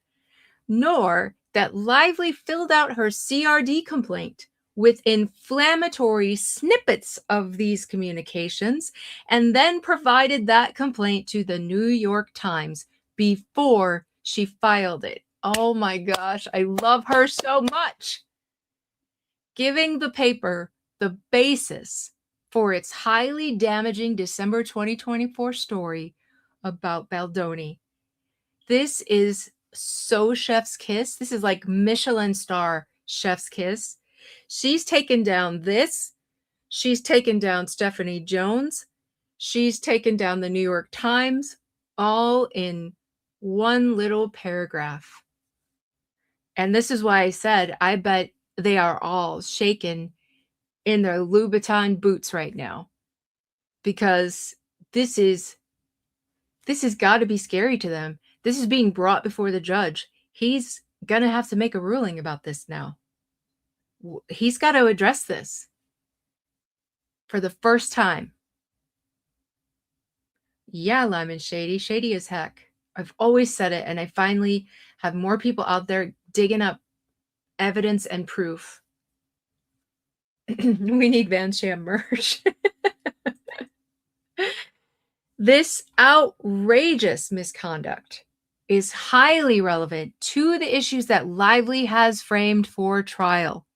Nor that Lively filled out her CRD complaint with inflammatory snippets of these communications and then provided that complaint to the New York Times before she filed it. Oh my gosh, I love her so much. Giving the paper the basis for its highly damaging December 2024 story about Baldoni. This is so chef's kiss. This is like Michelin star chef's kiss. She's taken down this. She's taken down Stephanie Jones. She's taken down the New York Times, all in one little paragraph. And this is why I said, I bet they are all shaken in their Louboutin boots right now, because this has got to be scary to them. This is being brought before the judge. He's going to have to make a ruling about this now. He's got to address this for the first time. Yeah, Lyman, shady as heck. I've always said it, and I finally have more people out there digging up evidence and proof. We need Van Sham merch. This outrageous misconduct is highly relevant to the issues that Lively has framed for trial.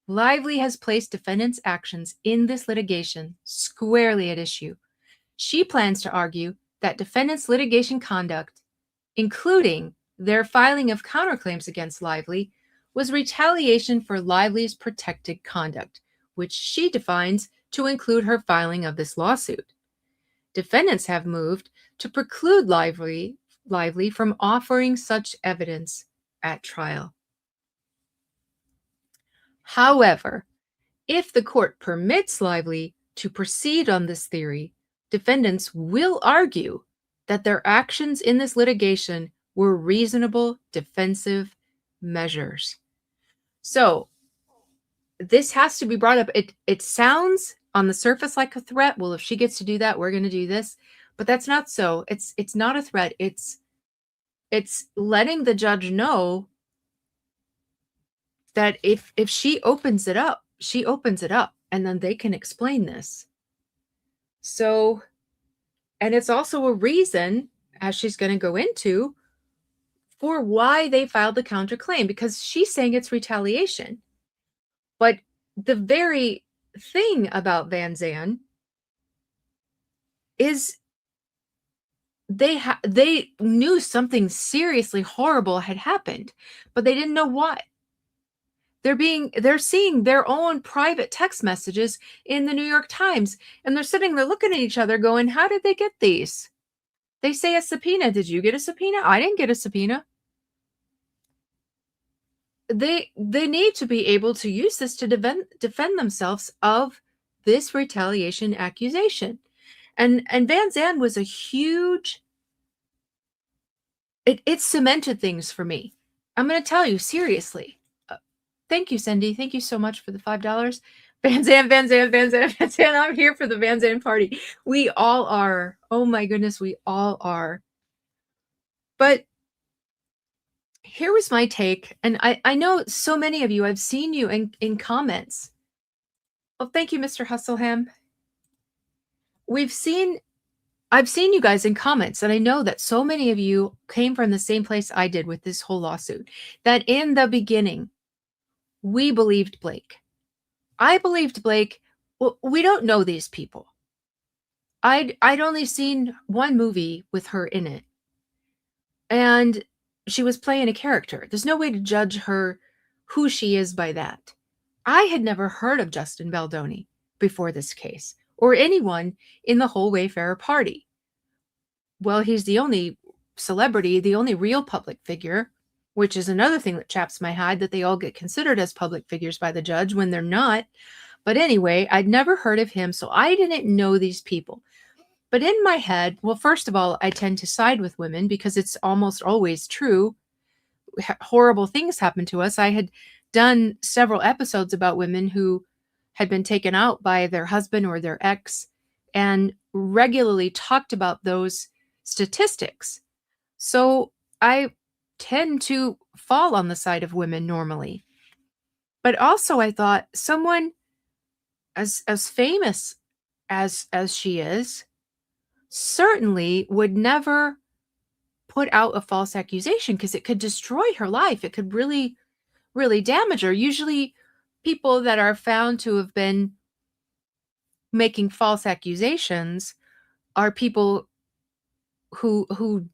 Lively has placed defendants' actions in this litigation squarely at issue. She plans to argue that defendants' litigation conduct, including their filing of counterclaims against Lively, was retaliation for Lively's protected conduct, which she defines to include her filing of this lawsuit. Defendants have moved to preclude Lively from offering such evidence at trial. However, if the court permits Lively to proceed on this theory, defendants will argue that their actions in this litigation were reasonable defensive measures. So, this has to be brought up. It sounds on the surface like a threat. Well, if she gets to do that, we're going to do this. But that's not so. It's not a threat. It's letting the judge know that if she opens it up, she opens it up, and then they can explain this. So, and it's also a reason, as she's going to go into, for why they filed the counterclaim, because she's saying it's retaliation. But the very thing about Vanzan is they knew something seriously horrible had happened, but they didn't know what. They're seeing their own private text messages in the New York Times, and they're sitting there looking at each other going, how did they get these? They say a subpoena. Did you get a subpoena? I didn't get a subpoena. They need to be able to use this to defend themselves of this retaliation accusation. And Vanzan was a huge, it cemented things for me. I'm going to tell you seriously. Thank you, Cindy. Thank you so much for the $5. Vanzan. I'm here for the Vanzan party. We all are. Oh my goodness, we all are. But here was my take. And I know so many of you, I've seen you in comments. Oh, thank you, Mr. Hustleham. I've seen you guys in comments, and I know that so many of you came from the same place I did with this whole lawsuit, that in the beginning, we believed Blake. I believed Blake. Well, we don't know these people. I'd only seen one movie with her in it, and she was playing a character. There's no way to judge her, who she is, by that. I had never heard of Justin Baldoni before this case, or anyone in the whole Wayfarer party. Well, he's the only celebrity, the only real public figure, which is another thing that chaps my hide, that they all get considered as public figures by the judge when they're not. But anyway, I'd never heard of him, so I didn't know these people. But in my head, well, first of all, I tend to side with women because it's almost always true. Horrible things happen to us. I had done several episodes about women who had been taken out by their husband or their ex, and regularly talked about those statistics. So I tend to fall on the side of women normally. But also I thought someone as famous as she is certainly would never put out a false accusation, because it could destroy her life. It could really, really damage her. Usually people that are found to have been making false accusations are people who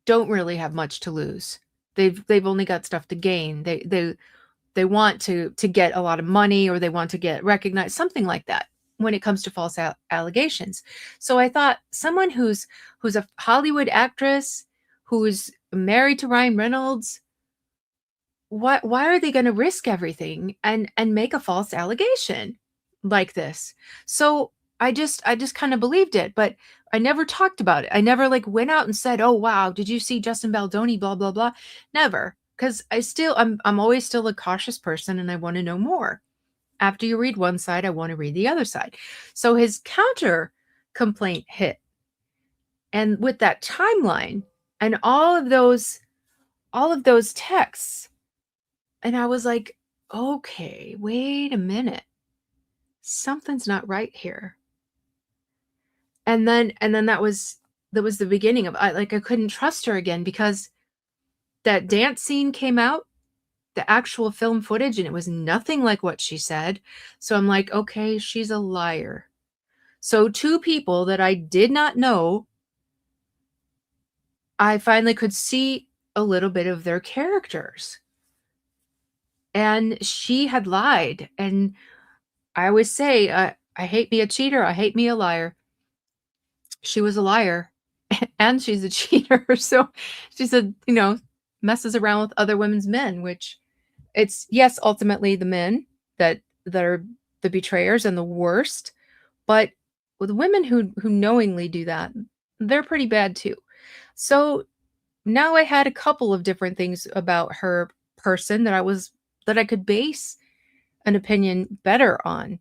don't really have much to lose. They've only got stuff to gain. They want to get a lot of money, or they want to get recognized, something like that, when it comes to false allegations. So I thought someone who's a Hollywood actress, who's married to Ryan Reynolds, why are they going to risk everything and make a false allegation like this? So I just kind of believed it, but I never talked about it. I never went out and said, "Oh wow, did you see Justin Baldoni blah blah blah?" Never, because I'm always still a cautious person, and I want to know more. After you read one side, I want to read the other side. So his counter complaint hit, and with that timeline and all of those texts, and I was like, okay, wait a minute. Something's not right here. And then that was the beginning of, I couldn't trust her again because that dance scene came out, the actual film footage, and it was nothing like what she said. So I'm like, okay, she's a liar. So two people that I did not know, I finally could see a little bit of their characters. And she had lied. And I always say, I hate me a cheater, I hate me a liar. She was a liar and she's a cheater. So she said, messes around with other women's men, which it's, yes, ultimately the men that are the betrayers and the worst, but with women who knowingly do that, they're pretty bad too. So now I had a couple of different things about her person that I could base an opinion better on.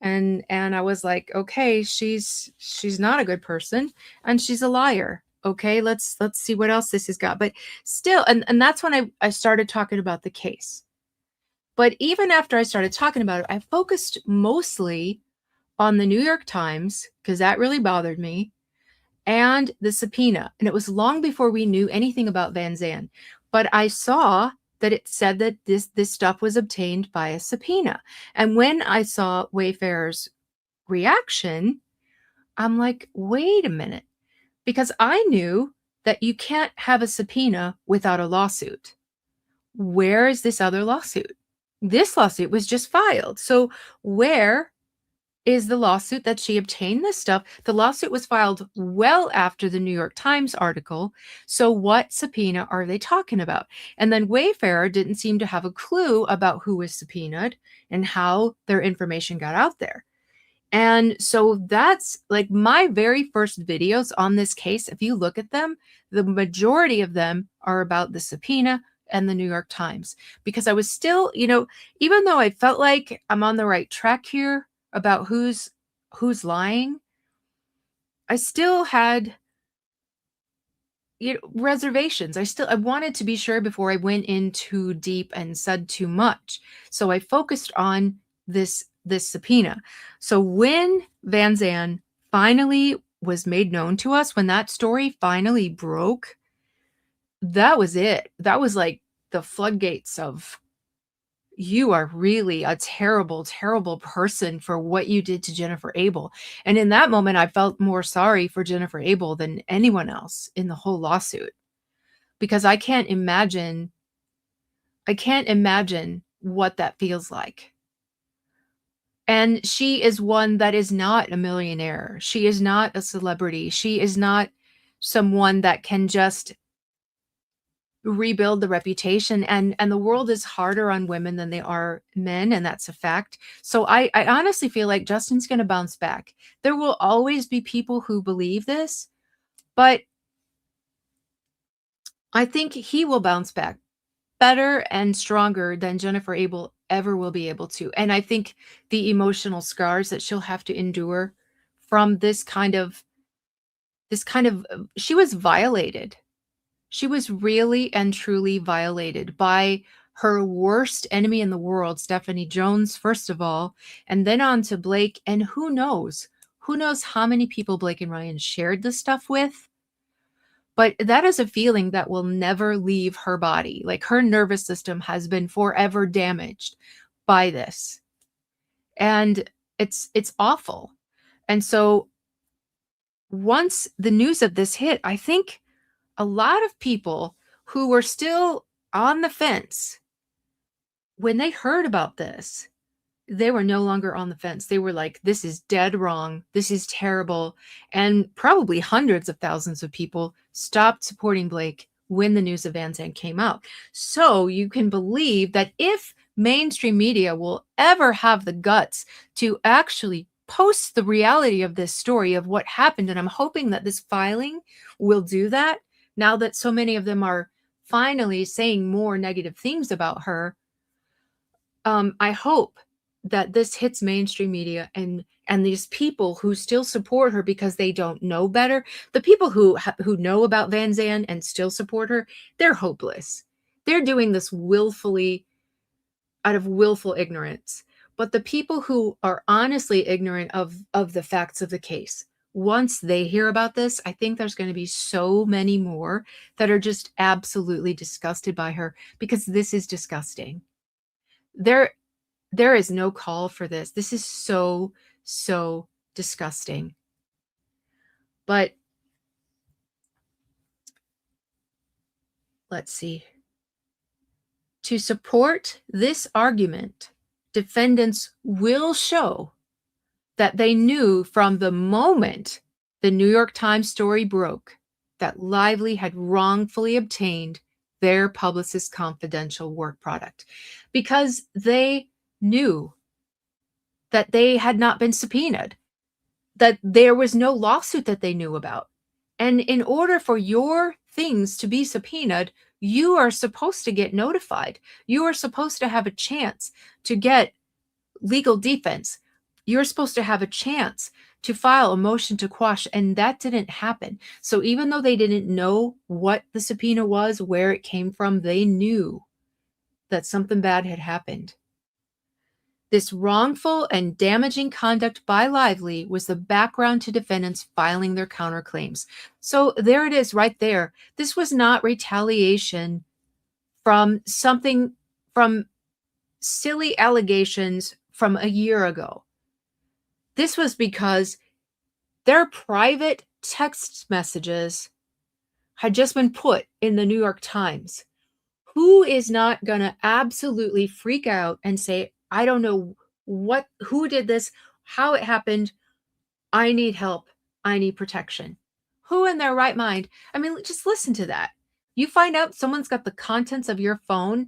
And I was like, okay, she's not a good person and she's a liar. Okay, let's see what else this has got. But still, and that's when I started talking about the case. But even after I started talking about it, I focused mostly on the New York Times because that really bothered me, and the subpoena. And it was long before we knew anything about Vanzan. But I saw that it said that this stuff was obtained by a subpoena. And when I saw Wayfarer's reaction, I'm like, wait a minute. Because I knew that you can't have a subpoena without a lawsuit. Where is this other lawsuit? This lawsuit was just filed. So where is the lawsuit that she obtained this stuff? The lawsuit was filed well after the New York Times article. So what subpoena are they talking about? And then Wayfarer didn't seem to have a clue about who was subpoenaed and how their information got out there. And so that's like my very first videos on this case. If you look at them, the majority of them are about the subpoena and the New York Times, because I was still, even though I felt like I'm on the right track here about who's lying, I still had reservations. I wanted to be sure before I went in too deep and said too much. So I focused on this subpoena. So when Vanzan finally was made known to us, when that story finally broke, that was it. That was like the floodgates of, you are really a terrible, terrible person for what you did to Jennifer Abel. And in that moment, I felt more sorry for Jennifer Abel than anyone else in the whole lawsuit, because I can't imagine what that feels like. And she is one that is not a millionaire. She is not a celebrity. She is not someone that can just rebuild the reputation, and the world is harder on women than they are men, and that's a fact. So I honestly feel like Justin's going to bounce back. There will always be people who believe this, but I think he will bounce back better and stronger than Jennifer Abel ever will be able to. And I think the emotional scars that she'll have to endure from this kind of she was violated. She was really and truly violated by her worst enemy in the world, Stephanie Jones, first of all, and then on to Blake. And who knows? Who knows how many people Blake and Ryan shared this stuff with? But that is a feeling that will never leave her body. Like, her nervous system has been forever damaged by this. And it's awful. And so once the news of this hit, I think a lot of people who were still on the fence, when they heard about this, they were no longer on the fence. They were like, this is dead wrong. This is terrible. And probably hundreds of thousands of people stopped supporting Blake when the news of Vanzan came out. So you can believe that if mainstream media will ever have the guts to actually post the reality of this story of what happened, and I'm hoping that this filing will do that now that so many of them are finally saying more negative things about her. I hope that this hits mainstream media, and these people who still support her because they don't know better, the people who know about Vanzan and still support her, they're hopeless. They're doing this willfully, out of willful ignorance. But the people who are honestly ignorant of the facts of the case once they hear about this, I think there's going to be so many more that are just absolutely disgusted by her, because this is disgusting. There is no call for this. This is so, so disgusting. But let's see. To support this argument, defendants will show that they knew from the moment the New York Times story broke that Lively had wrongfully obtained their publicist's confidential work product, because they knew that they had not been subpoenaed, that there was no lawsuit that they knew about. And in order for your things to be subpoenaed, you are supposed to get notified. You are supposed to have a chance to get legal defense. You're supposed to have a chance to file a motion to quash, and that didn't happen. So even though they didn't know what the subpoena was, where it came from, they knew that something bad had happened. This wrongful and damaging conduct by Lively was the background to defendants filing their counterclaims. So there it is right there. This was not retaliation from something, from silly allegations from a year ago. This was because their private text messages had just been put in the New York Times. Who is not going to absolutely freak out and say, I don't know who did this, how it happened. I need help. I need protection. Who in their right mind? I mean, just listen to that. You find out someone's got the contents of your phone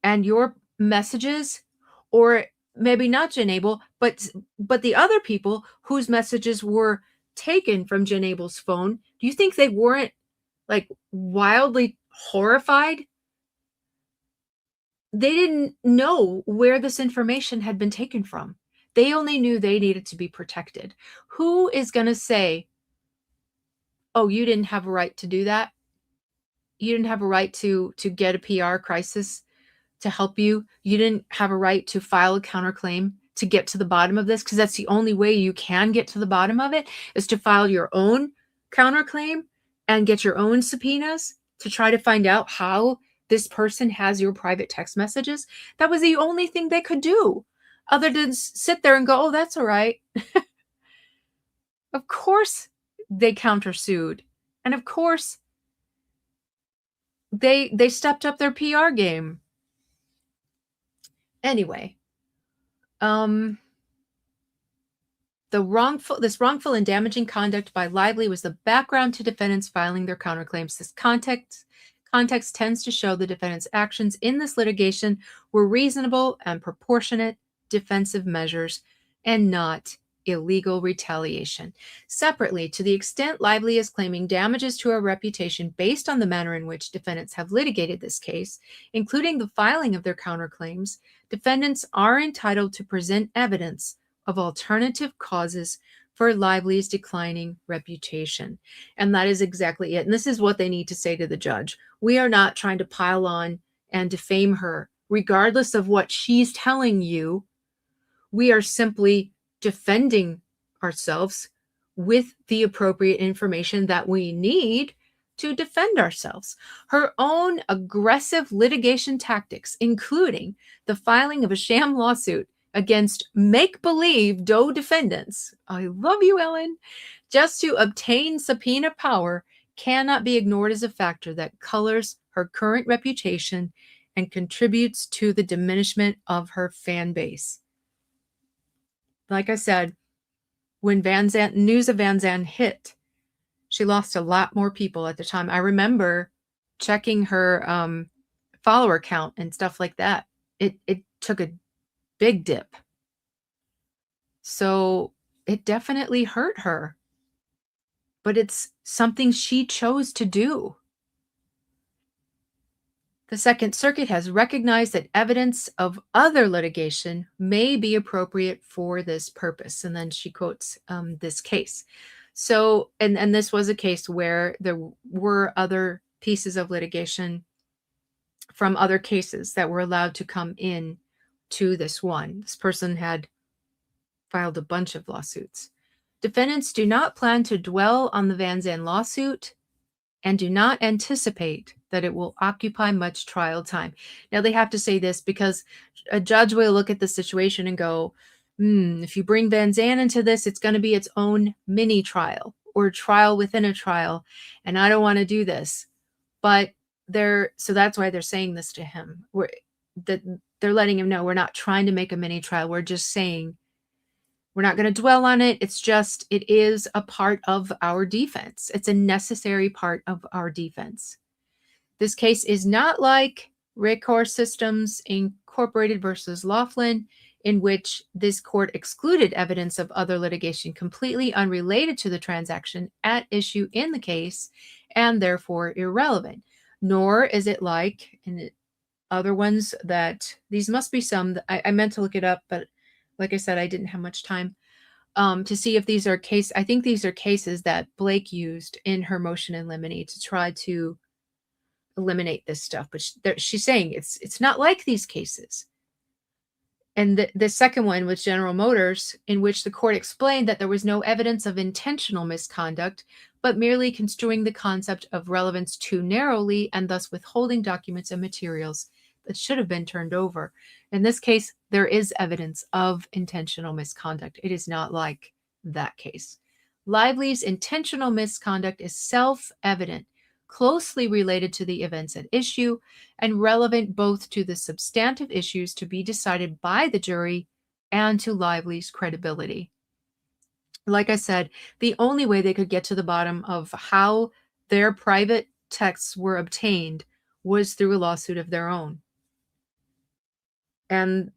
and your messages, or maybe not Jen Abel, but the other people whose messages were taken from Jen Abel's phone. Do you think they weren't like wildly horrified? They didn't know where this information had been taken from. They only knew they needed to be protected. Who is going to say, oh, you didn't have a right to do that? You didn't have a right to get a PR crisis to help you. You didn't have a right to file a counterclaim to get to the bottom of this, because that's the only way you can get to the bottom of it, is to file your own counterclaim and get your own subpoenas to try to find out how this person has your private text messages. That was the only thing they could do, other than sit there and go, oh, that's all right. Of course they countersued. And of course they stepped up their PR game. Anyway, this wrongful and damaging conduct by Lively was the background to defendants filing their counterclaims. This context tends to show the defendants' actions in this litigation were reasonable and proportionate defensive measures and not illegal retaliation. Separately, to the extent Lively is claiming damages to her reputation based on the manner in which defendants have litigated this case, including the filing of their counterclaims, defendants are entitled to present evidence of alternative causes for Lively's declining reputation. And that is exactly it. And this is what they need to say to the judge. We are not trying to pile on and defame her, regardless of what she's telling you. We are simply defending ourselves with the appropriate information that we need to defend ourselves. Her own aggressive litigation tactics, including the filing of a sham lawsuit against make-believe Doe defendants, I love you, Ellen, just to obtain subpoena power, cannot be ignored as a factor that colors her current reputation and contributes to the diminishment of her fan base. Like I said, when news of Vanzan hit, she lost a lot more people at the time. I remember checking her follower count and stuff like that. It took a big dip. So it definitely hurt her. But it's something she chose to do. The Second Circuit has recognized that evidence of other litigation may be appropriate for this purpose. And then she quotes this case. So, and this was a case where there were other pieces of litigation from other cases that were allowed to come in to this one. This person had filed a bunch of lawsuits. Defendants do not plan to dwell on the Vanzan lawsuit and do not anticipate that it will occupy much trial time. Now, they have to say this because a judge will look at the situation and go, if you bring Vanzan into this, it's going to be its own mini trial or trial within a trial, and I don't want to do this. But so that's why they're saying this to him. They're letting him know we're not trying to make a mini trial. We're just saying we're not going to dwell on it. It is a part of our defense. It's a necessary part of our defense. This case is not like Raycor Systems Incorporated versus Laughlin, in which this court excluded evidence of other litigation completely unrelated to the transaction at issue in the case and therefore irrelevant. Nor is it like in other ones that these must be some that I meant to look it up, but like I said, I didn't have much time to see if these are I think these are cases that Blake used in her motion in limine to try to eliminate this stuff. But she's saying it's not like these cases. And the second one was General Motors, in which the court explained that there was no evidence of intentional misconduct, but merely construing the concept of relevance too narrowly and thus withholding documents and materials that should have been turned over. In this case, there is evidence of intentional misconduct. It is not like that case. Lively's intentional misconduct is self-evident, closely related to the events at issue, and relevant both to the substantive issues to be decided by the jury and to Lively's credibility. Like I said, the only way they could get to the bottom of how their private texts were obtained was through a lawsuit of their own. And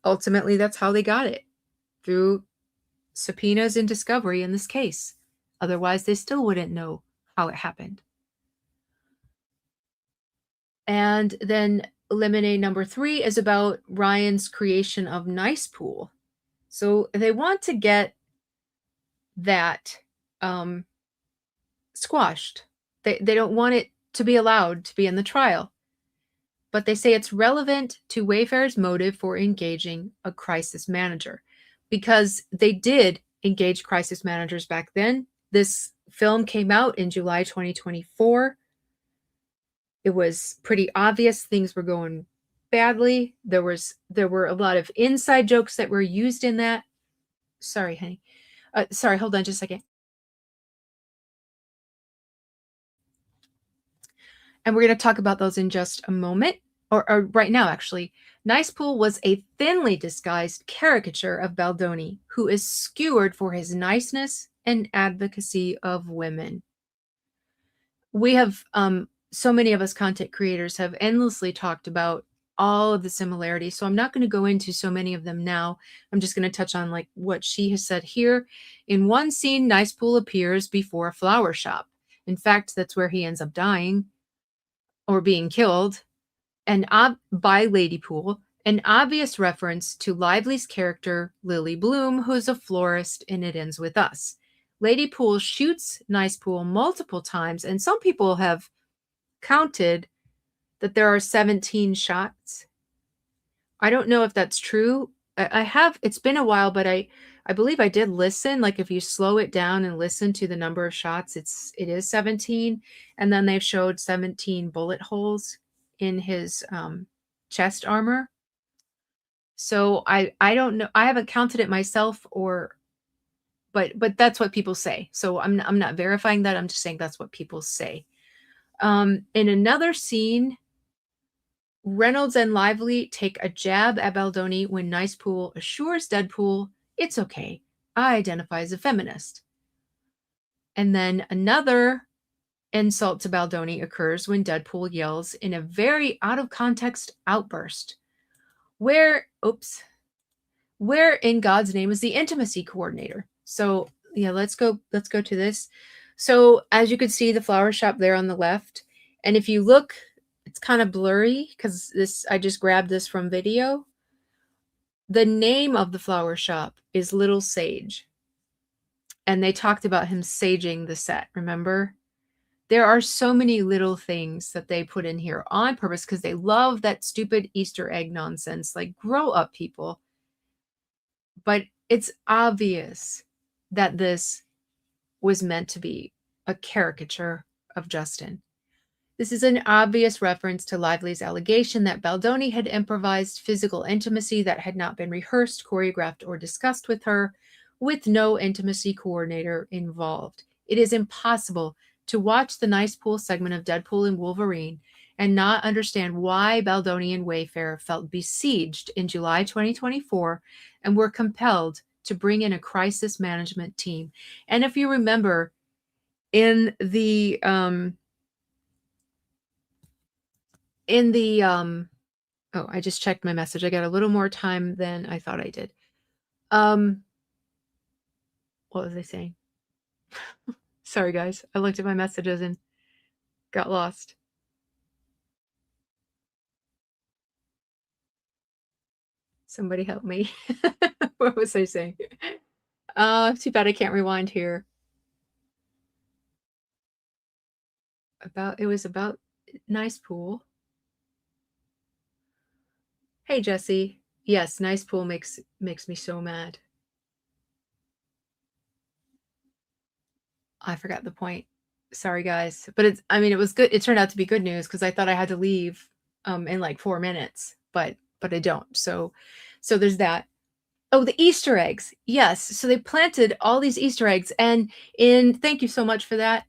ultimately, that's how they got it, through subpoenas and discovery in this case. Otherwise, they still wouldn't know how it happened. And then limine number 3 is about Ryan's creation of Nice Pool. So they want to get that squashed. They don't want it to be allowed to be in the trial. But they say it's relevant to Wayfarer's motive for engaging a crisis manager, because they did engage crisis managers back then. This film came out in July 2024. It was pretty obvious things were going badly. There were a lot of inside jokes that were used in that. Sorry, honey. Sorry, hold on just a second. And we're going to talk about those in just a moment, or right now, actually. Nice Pool was a thinly disguised caricature of Baldoni, who is skewered for his niceness and advocacy of women. We have, so many of us content creators have endlessly talked about all of the similarities, so I'm not going to go into so many of them now. I'm just going to touch on like what she has said here. In one scene, Nice Pool appears before a flower shop. In fact, that's where he ends up dying or being killed, and by Lady Pool, an obvious reference to Lively's character, Lily Bloom, who's a florist, and it ends with us. Lady Pool shoots Nice Pool multiple times, and some people have counted that there are 17 shots. I don't know if that's true. It's been a while, but I believe I did listen. Like if you slow it down and listen to the number of shots, it is 17. And then they've showed 17 bullet holes in his chest armor. So I don't know. I haven't counted it myself, but that's what people say. So I'm not verifying that. I'm just saying that's what people say. In another scene, Reynolds and Lively take a jab at Baldoni when Nice Pool assures Deadpool, "It's okay, I identify as a feminist." And then another insult to Baldoni occurs when Deadpool yells in a very out of context outburst, where in God's name is the intimacy coordinator? So yeah, let's go to this. So as you can see, the flower shop there on the left, and if you look, it's kind of blurry because I just grabbed this from video. The name of the flower shop is Little Sage. And they talked about him saging the set, remember? There are so many little things that they put in here on purpose because they love that stupid Easter egg nonsense. Like, grow up, people. But it's obvious that this was meant to be a caricature of Justin. This is an obvious reference to Lively's allegation that Baldoni had improvised physical intimacy that had not been rehearsed, choreographed, or discussed with her, with no intimacy coordinator involved. It is impossible to watch the Nice Pool segment of Deadpool and Wolverine and not understand why Baldoni and Wayfarer felt besieged in July 2024 and were compelled to bring in a crisis management team. And if you remember, in the oh, I just checked my message. I got a little more time than I thought I did. What was I saying? Sorry, guys. I looked at my messages and got lost. Somebody help me. What was I saying? Too bad I can't rewind here. It was about Nice Pool. Hey, Jesse. Yes, Nice Pool makes me so mad. I forgot the point. Sorry, guys. But it was good. It turned out to be good news because I thought I had to leave in like 4 minutes, but I don't. So there's that. Oh, the Easter eggs. Yes. So they planted all these Easter eggs, and thank you so much for that.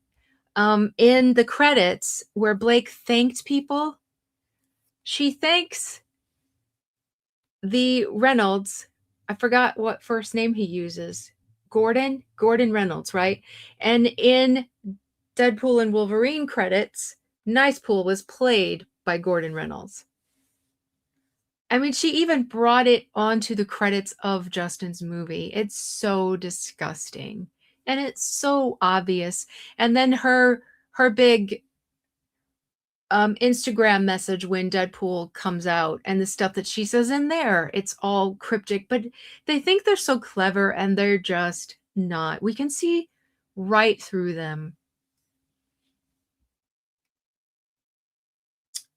In the credits where Blake thanked people, she thanks the Reynolds. I forgot what first name he uses. Gordon Reynolds, right? And in Deadpool and Wolverine credits, Nice Pool was played by Gordon Reynolds. I mean, she even brought it onto the credits of Justin's movie. It's so disgusting. And it's so obvious. And then her big Instagram message when Deadpool comes out and the stuff that she says in there, it's all cryptic, but they think they're so clever and they're just not. We can see right through them.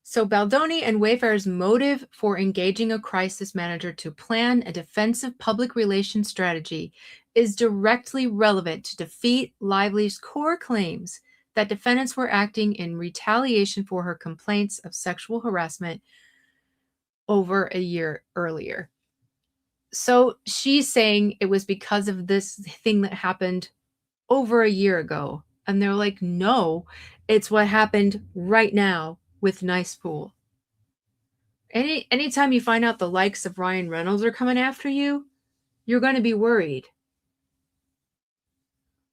So Baldoni and Wayfarer's motive for engaging a crisis manager to plan a defensive public relations strategy is directly relevant to defeat Lively's core claims that defendants were acting in retaliation for her complaints of sexual harassment over a year earlier. So she's saying it was because of this thing that happened over a year ago. And they're like, no, it's what happened right now with Nice Pool. Anytime you find out the likes of Ryan Reynolds are coming after you, you're going to be worried.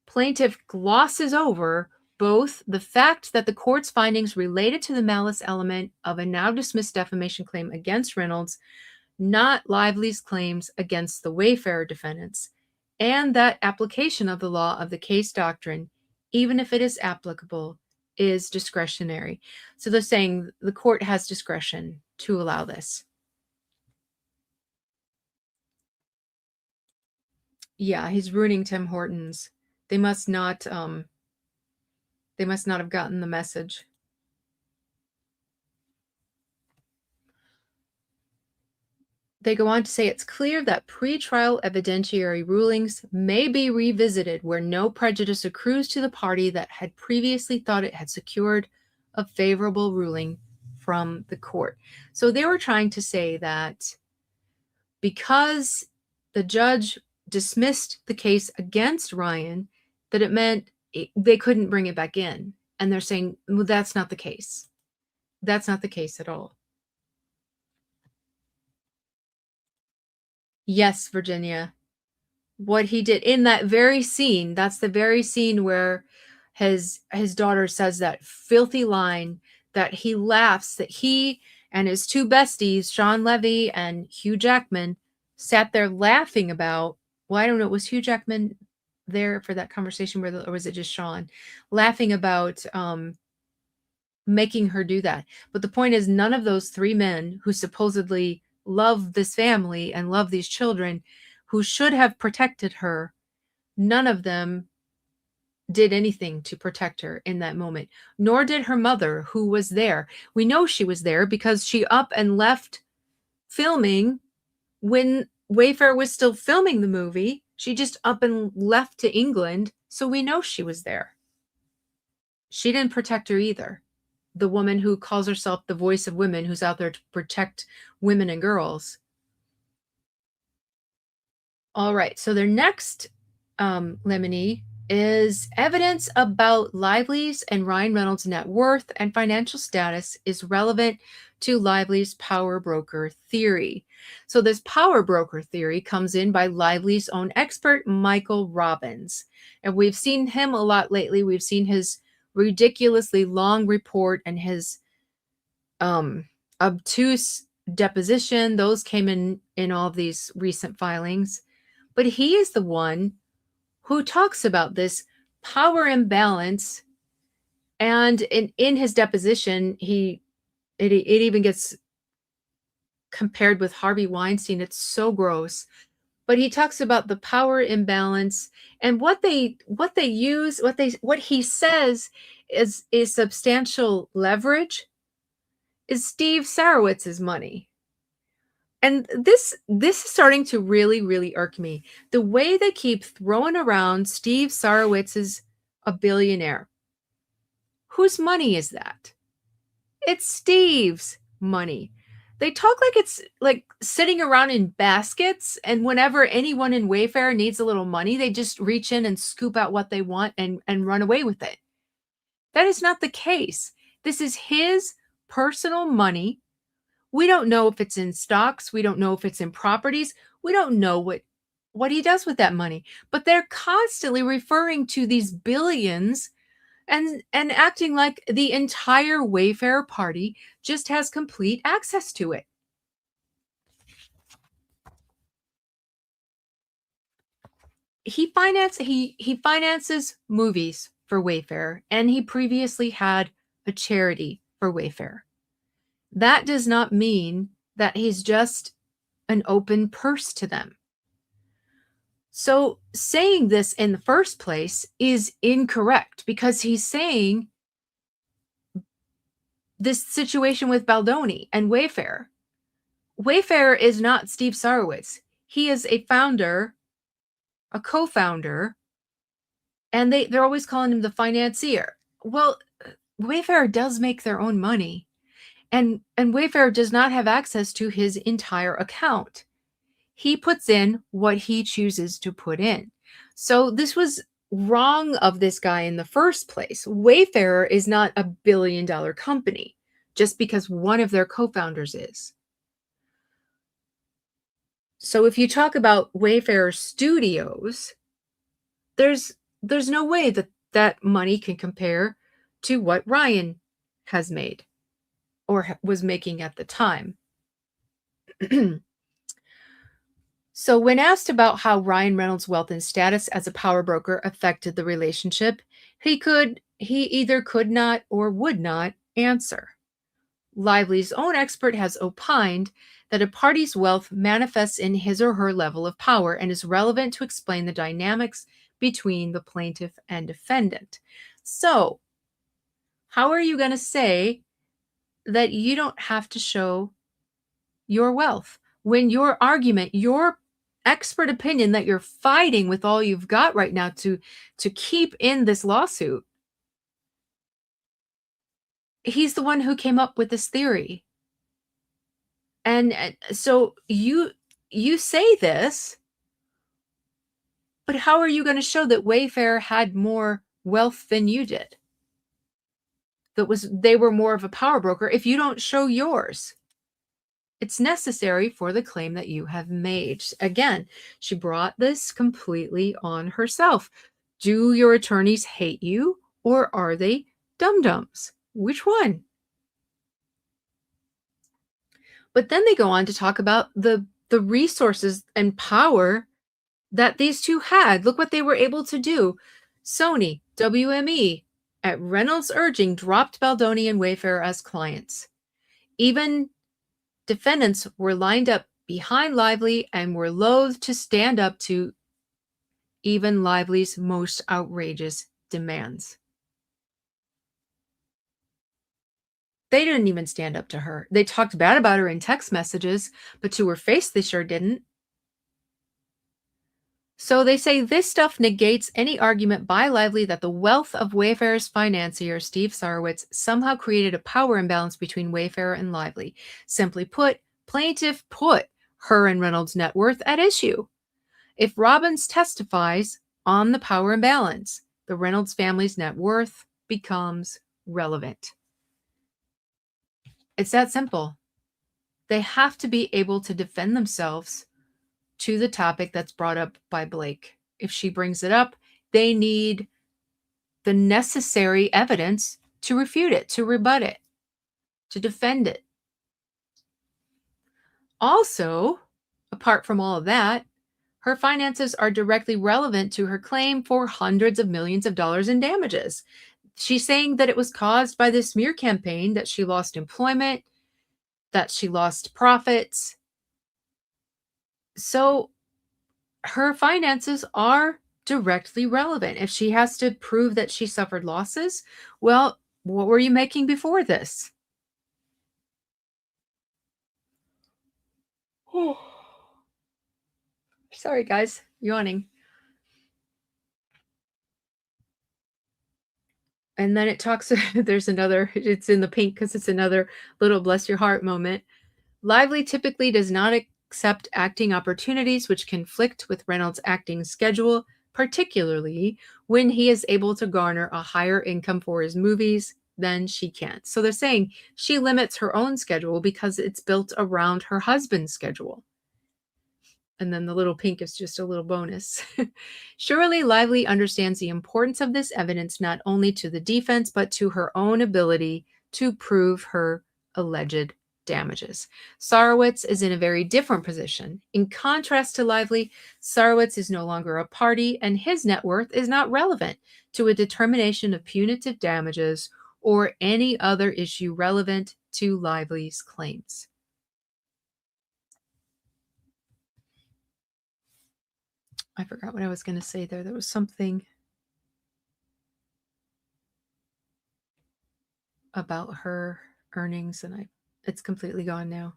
Plaintiff glosses over both the fact that the court's findings related to the malice element of a now dismissed defamation claim against Reynolds, not Lively's claims against the Wayfarer defendants, and that application of the law of the case doctrine, even if it is applicable, is discretionary. So they're saying the court has discretion to allow this. Yeah, he's ruining Tim Hortons. They must not have gotten the message. They go on to say it's clear that pretrial evidentiary rulings may be revisited where no prejudice accrues to the party that had previously thought it had secured a favorable ruling from the court. So they were trying to say that because the judge dismissed the case against Ryan, that it meant they couldn't bring it back in. And they're saying, well, that's not the case. That's not the case at all. Yes, Virginia. What he did in that very scene, that's the very scene where his daughter says that filthy line, that he laughs, that he and his two besties, Sean Levy and Hugh Jackman, sat there laughing about. Well, I don't know, was Hugh Jackman there for that conversation, or was it just Sean laughing about making her do that? But the point is, none of those three men who supposedly love this family and love these children, who should have protected her, none of them did anything to protect her in that moment, nor did her mother, who was there. We know she was there because she up and left filming when Wayfarer was still filming the movie. She just up and left to England, so we know she was there. She didn't protect her either. The woman who calls herself the voice of women, who's out there to protect women and girls. All right, so their next lemony is evidence about Lively's and Ryan Reynolds' net worth and financial status is relevant to Lively's power broker theory. So this power broker theory comes in by Lively's own expert, Michael Robbins. And we've seen him a lot lately. We've seen his ridiculously long report and his obtuse deposition. Those came in all of these recent filings. But he is the one who talks about this power imbalance. And in his deposition, it even gets compared with Harvey Weinstein. It's so gross. But he talks about the power imbalance and what he says is substantial leverage is Steve Sarowitz's money. And this is starting to really irk me. The way they keep throwing around Steve Sarowitz is a billionaire. Whose money is that? It's Steve's money. They talk like it's like sitting around in baskets, and whenever anyone in Wayfarer needs a little money, they just reach in and scoop out what they want and run away with it. That is not the case. This is his personal money. We don't know if it's in stocks. We don't know if it's in properties. We don't know what he does with that money. But they're constantly referring to these billions and acting like the entire Wayfarer party just has complete access to it. He finances movies for Wayfarer, and he previously had a charity for Wayfarer. That does not mean that he's just an open purse to them. So saying this in the first place is incorrect because he's saying this situation with Baldoni and Wayfarer. Wayfarer is not Steve Sarowitz. He is a founder, a co-founder, and they're always calling him the financier. Well, Wayfarer does make their own money, and Wayfarer does not have access to his entire account. He puts in what he chooses to put in. So this was wrong of this guy in the first place. Wayfarer is not a billion-dollar company just because one of their co-founders is. So if you talk about Wayfarer Studios, there's no way that money can compare to what Ryan has made or was making at the time. So when asked about how Ryan Reynolds' wealth and status as a power broker affected the relationship, he either could not or would not answer. Lively's own expert has opined that a party's wealth manifests in his or her level of power and is relevant to explain the dynamics between the plaintiff and defendant. So, how are you going to say that you don't have to show your wealth when your argument, your expert opinion that you're fighting with all you've got right now to keep in this lawsuit, he's the one who came up with this theory. And so you say this, but how are you going to show that Wayfarer had more wealth than you did? They were more of a power broker if you don't show yours. It's necessary for the claim that you have made. Again, she brought this completely on herself. Do your attorneys hate you or are they dum-dums? Which one? But then they go on to talk about the resources and power that these two had. Look what they were able to do. Sony, WME, at Reynolds' urging, dropped Baldoni and Wayfarer as clients. Even defendants were lined up behind Lively and were loath to stand up to even Lively's most outrageous demands. They didn't even stand up to her. They talked bad about her in text messages, but to her face, they sure didn't. So they say this stuff negates any argument by Lively that the wealth of Wayfarer's financier, Steve Sarowitz, somehow created a power imbalance between Wayfarer and Lively. Simply put, plaintiff put her and Reynolds' net worth at issue. If Robbins testifies on the power imbalance, the Reynolds family's net worth becomes relevant. It's that simple. They have to be able to defend themselves to the topic that's brought up by Blake. If she brings it up, they need the necessary evidence to refute it, to rebut it, to defend it. Also, apart from all of that, her finances are directly relevant to her claim for hundreds of millions of dollars in damages. She's saying that it was caused by the smear campaign, that she lost employment, that she lost profits. So her finances are directly relevant. If she has to prove that she suffered losses, well, what were you making before this? Sorry, guys, yawning. And then it talks, there's another, it's in the pink because it's another little bless your heart moment. Lively typically does not accept acting opportunities which conflict with Reynolds' acting schedule, particularly when he is able to garner a higher income for his movies than she can. So they're saying she limits her own schedule because it's built around her husband's schedule. And then the little pink is just a little bonus. Surely Lively understands the importance of this evidence not only to the defense, but to her own ability to prove her alleged damages. Sarowitz is in a very different position. In contrast to Lively, Sarowitz is no longer a party, and his net worth is not relevant to a determination of punitive damages or any other issue relevant to Lively's claims. I forgot what I was going to say there. There was something about her earnings, and it's completely gone now.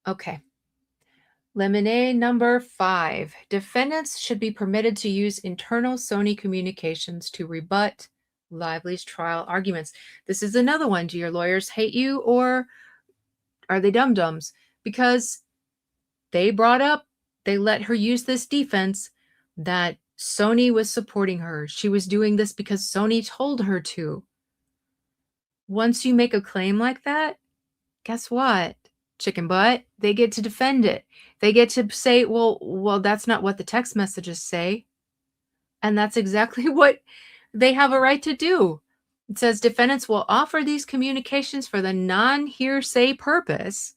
Okay. Lemonade number 5. Defendants should be permitted to use internal Sony communications to rebut Lively's trial arguments. This is another one. Do your lawyers hate you, or are they dum-dums? Because they let her use this defense that Sony was supporting her. She was doing this because Sony told her to. Once you make a claim like that, guess what? Chicken butt, they get to defend it. They get to say, well, that's not what the text messages say. And that's exactly what they have a right to do. It says defendants will offer these communications for the non-hearsay purpose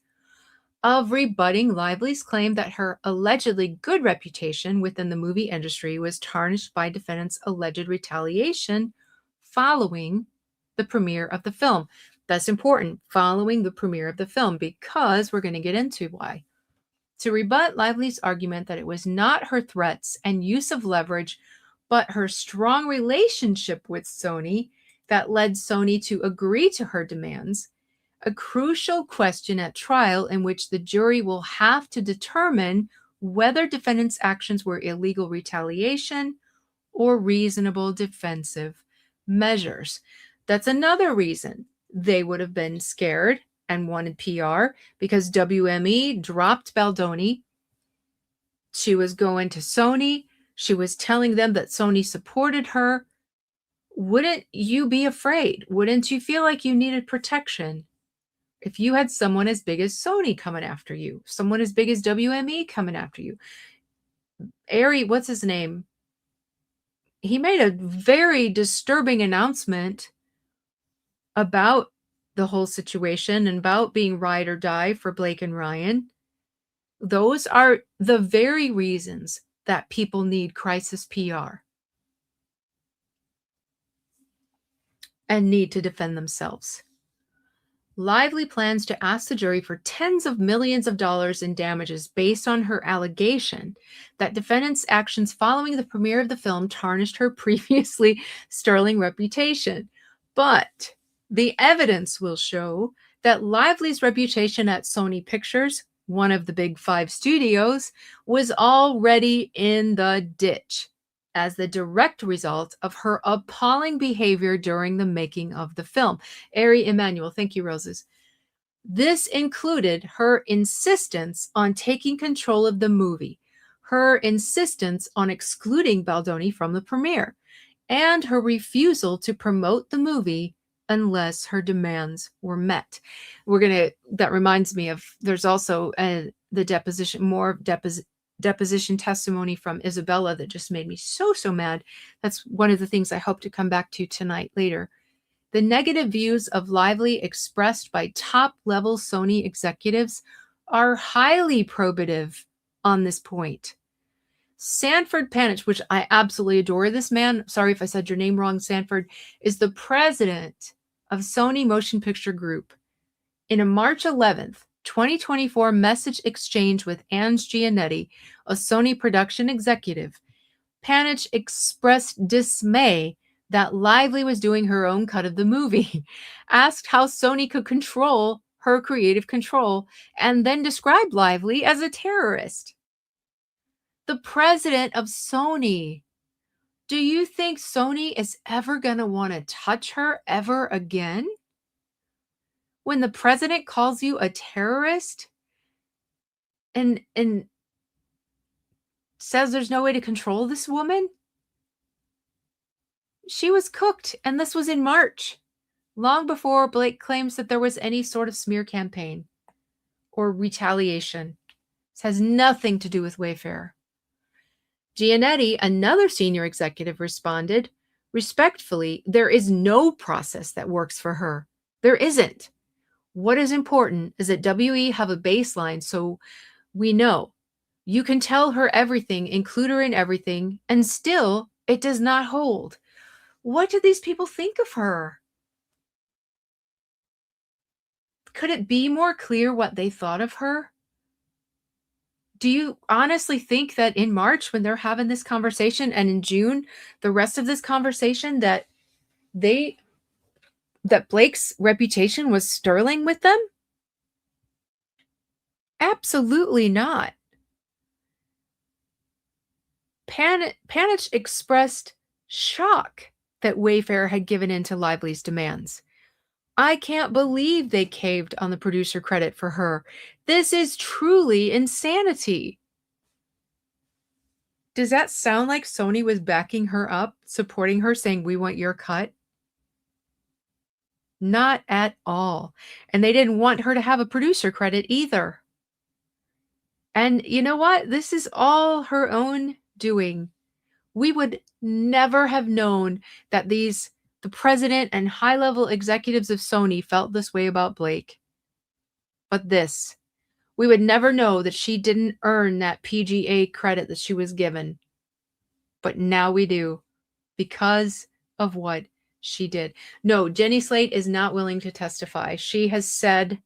of rebutting Lively's claim that her allegedly good reputation within the movie industry was tarnished by defendants' alleged retaliation following the premiere of the film. That's important, following the premiere of the film, because we're going to get into why. To rebut Lively's argument that it was not her threats and use of leverage, but her strong relationship with Sony that led Sony to agree to her demands, a crucial question at trial in which the jury will have to determine whether defendants' actions were illegal retaliation or reasonable defensive measures. That's another reason they would have been scared and wanted PR, because WME dropped Baldoni. She was going to Sony. She was telling them that Sony supported her. Wouldn't you be afraid? Wouldn't you feel like you needed protection if you had someone as big as Sony coming after you, someone as big as WME coming after you? Ari, what's his name? He made a very disturbing announcement about the whole situation and about being ride or die for Blake and Ryan. Those are the very reasons that people need crisis PR and need to defend themselves. Lively plans to ask the jury for tens of millions of dollars in damages based on her allegation that defendants' actions following the premiere of the film tarnished her previously sterling reputation. But the evidence will show that Lively's reputation at Sony Pictures one of the big five studios, was already in the ditch as the direct result of her appalling behavior during the making of the film. Ari Emanuel, thank you, Roses. This included her insistence on taking control of the movie, her insistence on excluding Baldoni from the premiere, and her refusal to promote the movie unless her demands were met. That reminds me of, there's also the deposition, more deposition testimony from Isabella that just made me so mad. That's one of the things I hope to come back to tonight later. The negative views of Lively expressed by top-level Sony executives are highly probative on this point. Sanford Panitch, which I absolutely adore this man, sorry if I said your name wrong, Sanford, is the president of Sony Motion Picture Group. In a March 11th, 2024 message exchange with Ange Giannetti, a Sony production executive, Panitch expressed dismay that Lively was doing her own cut of the movie, asked how Sony could control her creative control, and then described Lively as a terrorist. The president of Sony. Do you think Sony is ever going to want to touch her ever again? When the president calls you a terrorist and says there's no way to control this woman? She was cooked, and this was in March, long before Blake claims that there was any sort of smear campaign or retaliation. This has nothing to do with Wayfarer. Giannetti, another senior executive, responded, respectfully, there is no process that works for her. There isn't. What is important is that WE have a baseline so we know. You can tell her everything, include her in everything, and still it does not hold. What do these people think of her? Could it be more clear what they thought of her? Do you honestly think that in March, when they're having this conversation, and in June, the rest of this conversation, that Blake's reputation was sterling with them? Absolutely not. Panitch expressed shock that Wayfarer had given in to Lively's demands. I can't believe they caved on the producer credit for her. This is truly insanity. Does that sound like Sony was backing her up, supporting her, saying, we want your cut? Not at all. And they didn't want her to have a producer credit either. And you know what? This is all her own doing. We would never have known that the president and high-level executives of Sony felt this way about Blake. But we would never know that she didn't earn that PGA credit that she was given. But now we do, because of what she did. No, Jenny Slate is not willing to testify. She has said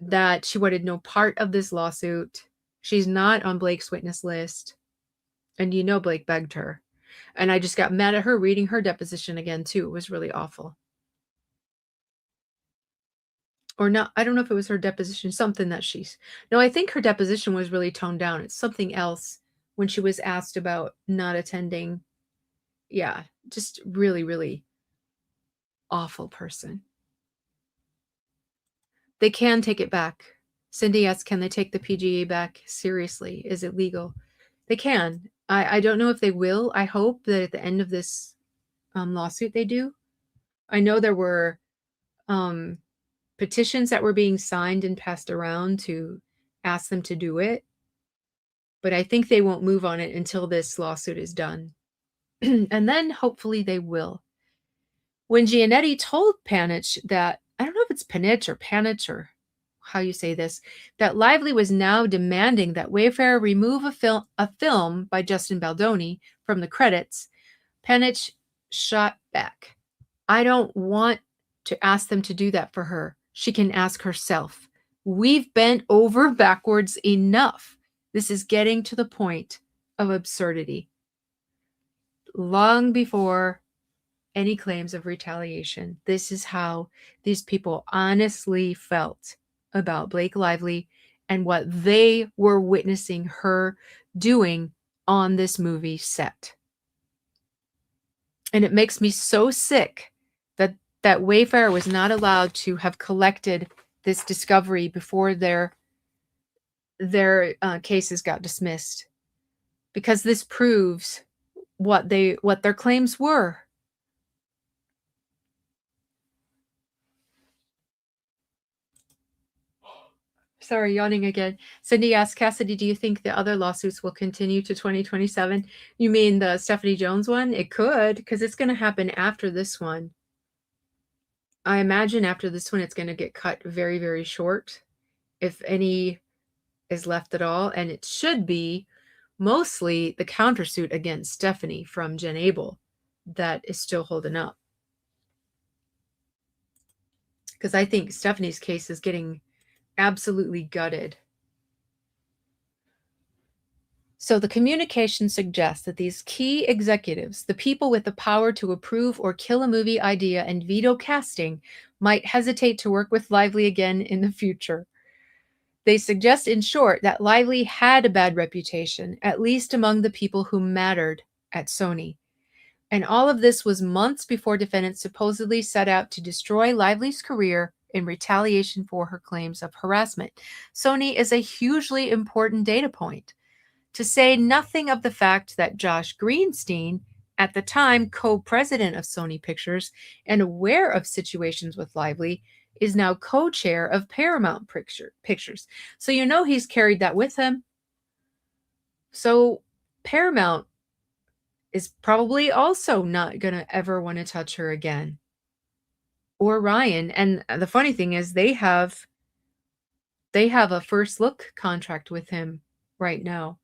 that she wanted no part of this lawsuit. She's not on Blake's witness list. And you know Blake begged her. And I just got mad at her reading her deposition again, too. It was really awful. Or not, I don't know if it was her deposition, something that no, I think her deposition was really toned down. It's something else when she was asked about not attending. Yeah, just really, really awful person. They can take it back. Cindy asks, can they take the PGA back? Seriously, is it legal? They can. I don't know if they will. I hope that at the end of this lawsuit they do. I know there were petitions that were being signed and passed around to ask them to do it. But I think they won't move on it until this lawsuit is done. And then hopefully they will. When Giannetti told Panitch that, I don't know if it's Panitch or how you say this, that Lively was now demanding that Wayfarer remove a film by Justin Baldoni from the credits, Panitch shot back. I don't want to ask them to do that for her. She can ask herself. We've bent over backwards enough. This is getting to the point of absurdity. Long before any claims of retaliation, this is how these people honestly felt about Blake Lively and what they were witnessing her doing on this movie set. And it makes me so sick that Wayfarer was not allowed to have collected this discovery before their cases got dismissed, because this proves what their claims were. Sorry, yawning again. Cindy asks, Cassidy, do you think the other lawsuits will continue to 2027? You mean the Stephanie Jones one? It could, because it's going to happen after this one. I imagine after this one, it's going to get cut very, very short, if any is left at all. And it should be mostly the countersuit against Stephanie from Jen Abel that is still holding up. Because I think Stephanie's case is getting absolutely gutted. So the communication suggests that these key executives, the people with the power to approve or kill a movie idea and veto casting, might hesitate to work with Lively again in the future. They suggest, in short, that Lively had a bad reputation, at least among the people who mattered at Sony. And all of this was months before defendants supposedly set out to destroy Lively's career in retaliation for her claims of harassment. Sony is a hugely important data point, to say nothing of the fact that Josh Greenstein, at the time co-president of Sony Pictures and aware of situations with Lively, is now co-chair of Paramount Pictures. So you know he's carried that with him. So Paramount is probably also not going to ever want to touch her again. Or Ryan. And the funny thing is they have a first look contract with him right now.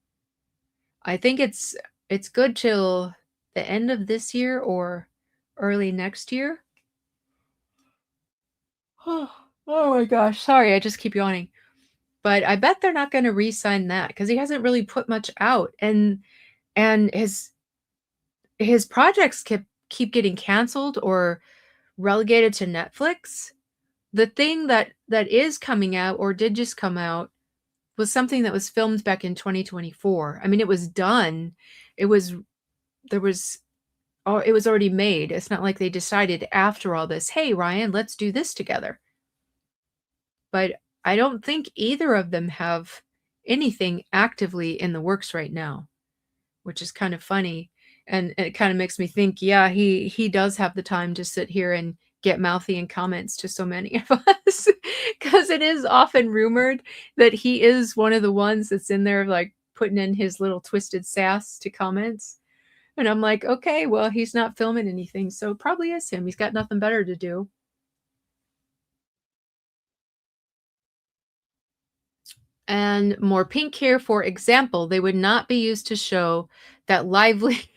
I think it's good till the end of this year or early next year. Oh my gosh. Sorry, I just keep yawning. But I bet they're not going to re-sign that because he hasn't really put much out. And his projects keep getting canceled or relegated to Netflix. The thing that is coming out or did just come out was something that was filmed back in 2024. I mean, it was done. It was already made. It's not like they decided after all this, hey, Ryan, let's do this together. But I don't think either of them have anything actively in the works right now, which is kind of funny. And it kind of makes me think, yeah, he does have the time to sit here and get mouthy in comments to so many of us, because it is often rumored that he is one of the ones that's in there like putting in his little twisted sass to comments. And I'm like, okay, well, he's not filming anything, so it probably is him. He's got nothing better to do. And more pink here, for example, they would not be used to show that Lively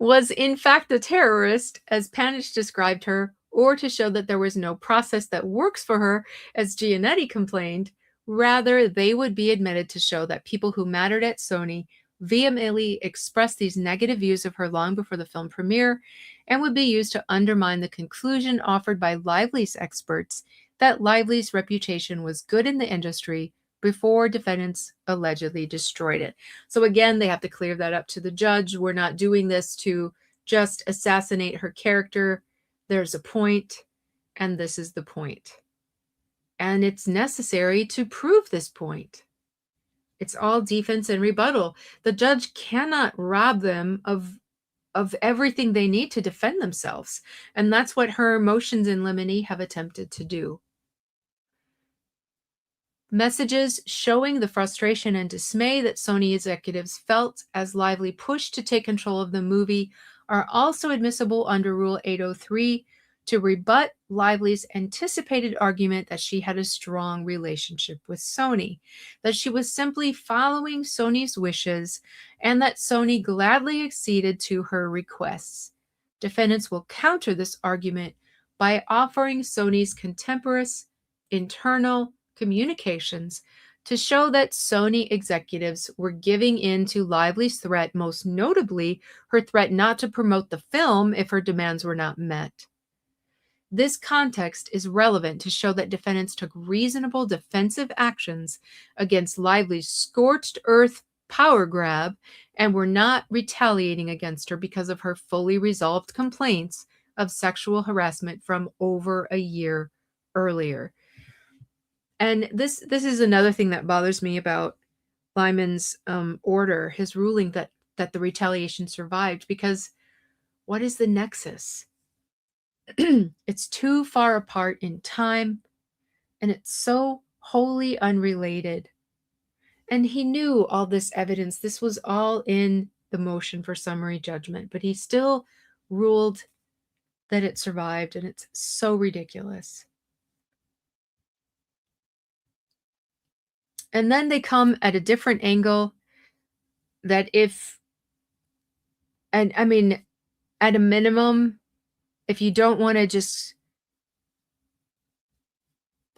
was in fact a terrorist, as Panish described her, or to show that there was no process that works for her, as Giannetti complained. Rather, they would be admitted to show that people who mattered at Sony vehemently expressed these negative views of her long before the film premiere, and would be used to undermine the conclusion offered by Lively's experts that Lively's reputation was good in the industry before defendants allegedly destroyed it. So again, they have to clear that up to the judge. We're not doing this to just assassinate her character. There's a point, and this is the point. And it's necessary to prove this point. It's all defense and rebuttal. The judge cannot rob them of everything they need to defend themselves. And that's what her motions in limine have attempted to do. Messages showing the frustration and dismay that Sony executives felt as Lively pushed to take control of the movie are also admissible under Rule 803 to rebut Lively's anticipated argument that she had a strong relationship with Sony, that she was simply following Sony's wishes, and that Sony gladly acceded to her requests. Defendants will counter this argument by offering Sony's contemporaneous internal communications to show that Sony executives were giving in to Lively's threat, most notably her threat not to promote the film if her demands were not met. This context is relevant to show that defendants took reasonable defensive actions against Lively's scorched earth power grab and were not retaliating against her because of her fully resolved complaints of sexual harassment from over a year earlier. And this is another thing that bothers me about Lyman's order, his ruling that the retaliation survived, because what is the nexus? It's too far apart in time, and it's so wholly unrelated. And he knew all this evidence. This was all in the motion for summary judgment, but he still ruled that it survived, and it's so ridiculous. And then they come at a different angle that I mean, at a minimum, if you don't want to just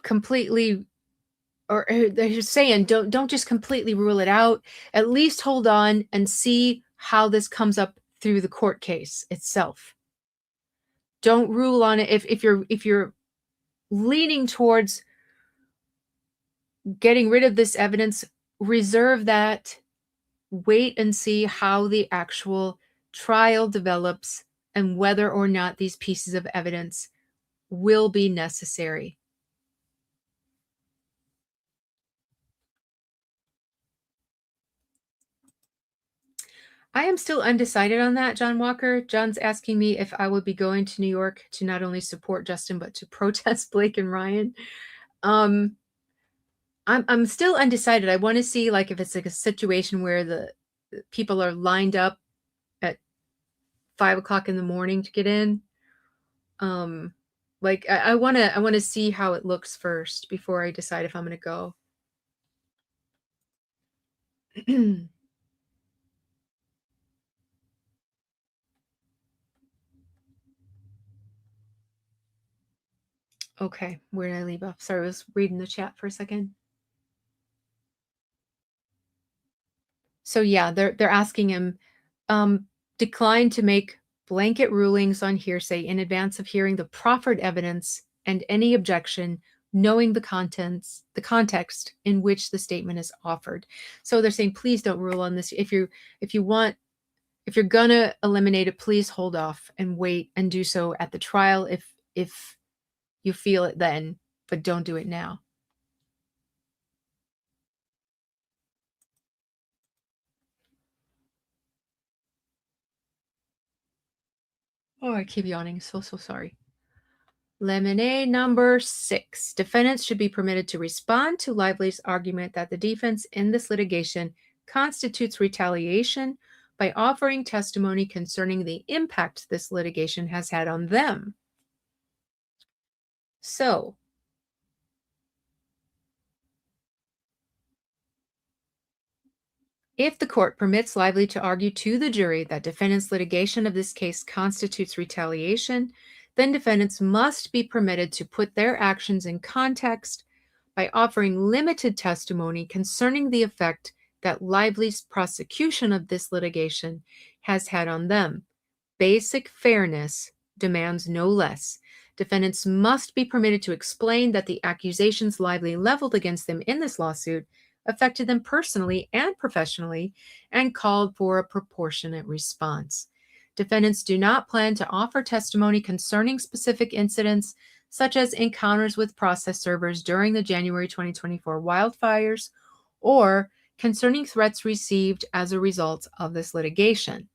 completely, or they're saying don't just completely rule it out, at least hold on and see how this comes up through the court case itself. Don't rule on it if you're leaning towards getting rid of this evidence. Reserve that, wait and see how the actual trial develops and whether or not these pieces of evidence will be necessary. I am still undecided on that, John Walker. John's asking me if I would be going to New York to not only support Justin, but to protest Blake and Ryan. I'm still undecided. I want to see, like, if it's like a situation where the people are lined up at 5 o'clock in the morning to get in. Like I want to see how it looks first before I decide if I'm going to go. Okay, where did I leave off? Sorry, I was reading the chat for a second. So yeah, they're asking him, decline to make blanket rulings on hearsay in advance of hearing the proffered evidence and any objection, knowing the context in which the statement is offered. So they're saying, please don't rule on this. If you're gonna eliminate it, please hold off and wait and do so at the trial if you feel it then, but don't do it now. Oh, I keep yawning. So sorry. Lemonade number 6. Defendants should be permitted to respond to Lively's argument that the defense in this litigation constitutes retaliation by offering testimony concerning the impact this litigation has had on them. So, if the court permits Lively to argue to the jury that defendants' litigation of this case constitutes retaliation, then defendants must be permitted to put their actions in context by offering limited testimony concerning the effect that Lively's prosecution of this litigation has had on them. Basic fairness demands no less. Defendants must be permitted to explain that the accusations Lively leveled against them in this lawsuit affected them personally and professionally and called for a proportionate response. Defendants do not plan to offer testimony concerning specific incidents, such as encounters with process servers during the January 2024 wildfires, or concerning threats received as a result of this litigation.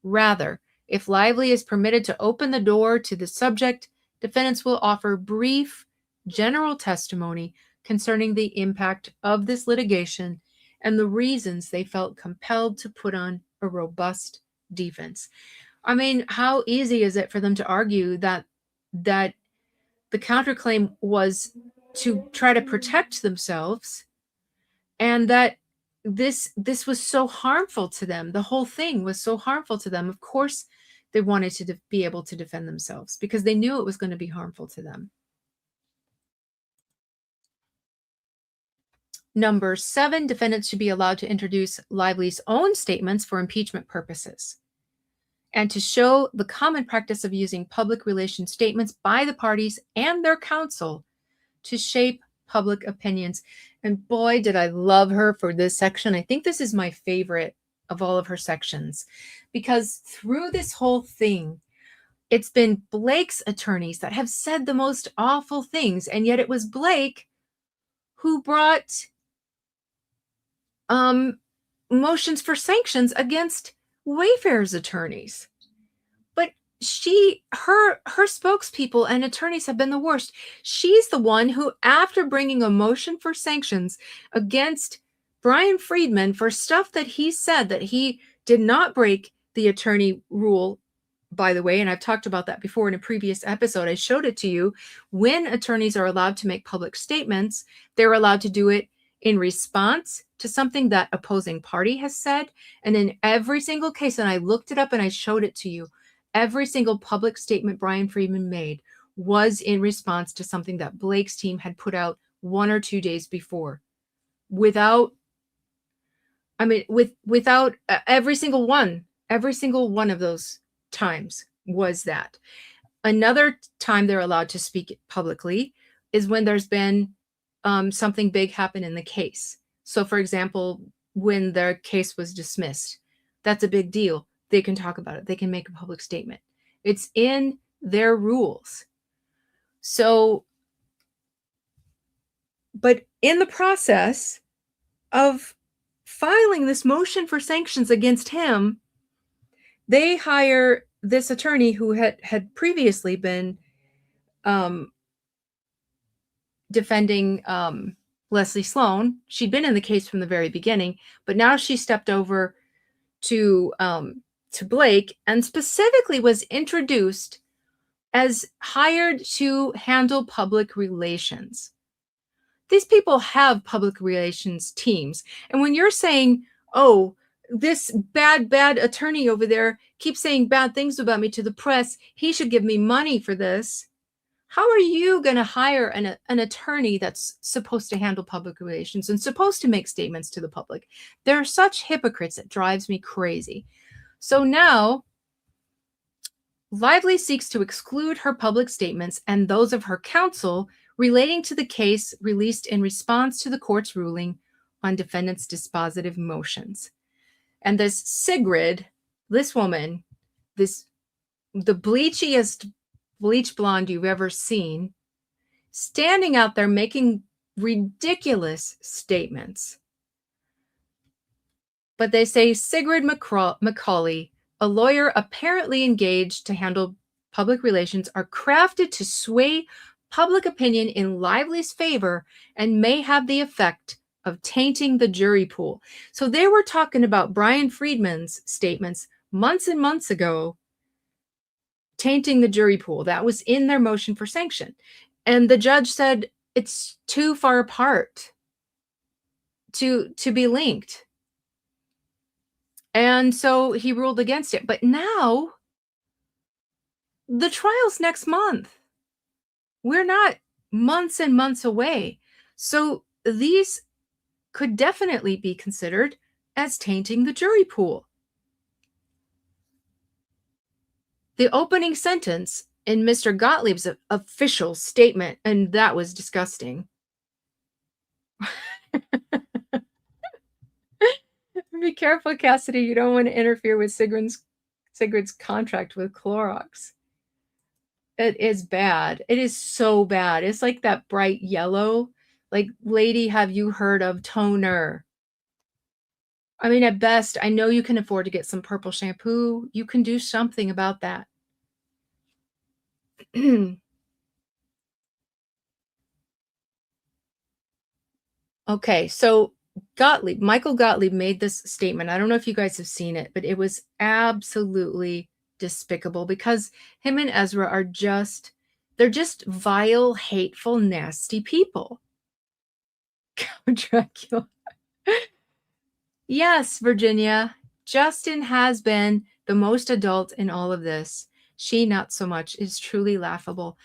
Rather, if Lively is permitted to open the door to the subject, defendants will offer brief, general testimony concerning the impact of this litigation and the reasons they felt compelled to put on a robust defense. I mean, how easy is it for them to argue that the counterclaim was to try to protect themselves and that this was so harmful to them. The whole thing was so harmful to them. Of course, they wanted to be able to defend themselves because they knew it was going to be harmful to them. Number 7, defendants should be allowed to introduce Lively's own statements for impeachment purposes. and to show the common practice of using public relations statements by the parties and their counsel to shape public opinions. And boy, did I love her for this section. I think this is my favorite of all of her sections, because through this whole thing, it's been Blake's attorneys that have said the most awful things, and yet it was Blake who brought motions for sanctions against Wayfarer's attorneys. But her spokespeople and attorneys have been the worst. She's the one who, after bringing a motion for sanctions against Brian Friedman for stuff that he said that he did not break the attorney rule, by the way, and I've talked about that before in a previous episode. I showed it to you. When attorneys are allowed to make public statements, they're allowed to do it in response to something that opposing party has said. And in every single case, and I looked it up and I showed it to you, every single public statement Brian Friedman made was in response to something that Blake's team had put out 1 or 2 days before. Without every single one of those times was that. Another time they're allowed to speak publicly is when there's been something big happen in the case. So, for example, when their case was dismissed, that's a big deal. They can talk about it. They can make a public statement. It's in their rules. So, but in the process of filing this motion for sanctions against him, they hire this attorney who had previously been defending Leslie Sloan. She'd been in the case from the very beginning, but now she stepped over to Blake and specifically was introduced as hired to handle public relations. These people have public relations teams. And when you're saying, oh, this bad attorney over there keeps saying bad things about me to the press, he should give me money for this. How are you going to hire an attorney that's supposed to handle public relations and supposed to make statements to the public? They're such hypocrites, it drives me crazy. So now, Lively seeks to exclude her public statements and those of her counsel relating to the case released in response to the court's ruling on defendants' dispositive motions. And this Sigrid, this woman, the bleachiest bleach blonde you've ever seen, standing out there making ridiculous statements. But they say Sigrid McCauley, a lawyer apparently engaged to handle public relations, are crafted to sway public opinion in Lively's favor and may have the effect of tainting the jury pool. So they were talking about Brian Friedman's statements months and months ago, tainting the jury pool. That was in their motion for sanction. And the judge said it's too far apart to be linked. And so he ruled against it. But now the trial's next month. We're not months and months away. So these could definitely be considered as tainting the jury pool. The opening sentence in Mr. Gottlieb's official statement, and that was disgusting. Be careful, Cassidy. You don't want to interfere with Sigrid's contract with Clorox. It is bad. It is so bad. It's like that bright yellow. Like, lady, have you heard of toner? I mean, at best, I know you can afford to get some purple shampoo. You can do something about that. Okay, so Michael Gottlieb made this statement. I don't know if you guys have seen it, but it was absolutely despicable because him and Ezra are they're just vile, hateful, nasty people. Count Dracula. Yes, Virginia, Justin has been the most adult in all of this. She not so much. It's truly laughable.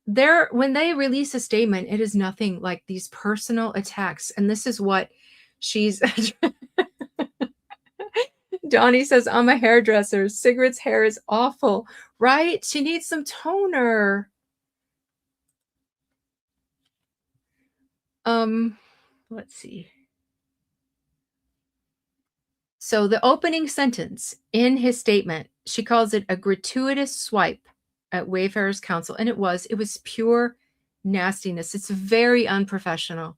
When they release a statement, it is nothing like these personal attacks. And this is what she's Donnie says, I'm a hairdresser. Sigrid's hair is awful, right? She needs some toner. Let's see. So the opening sentence in his statement, she calls it a gratuitous swipe at Wayfarer's counsel, and it was pure nastiness. It's very unprofessional.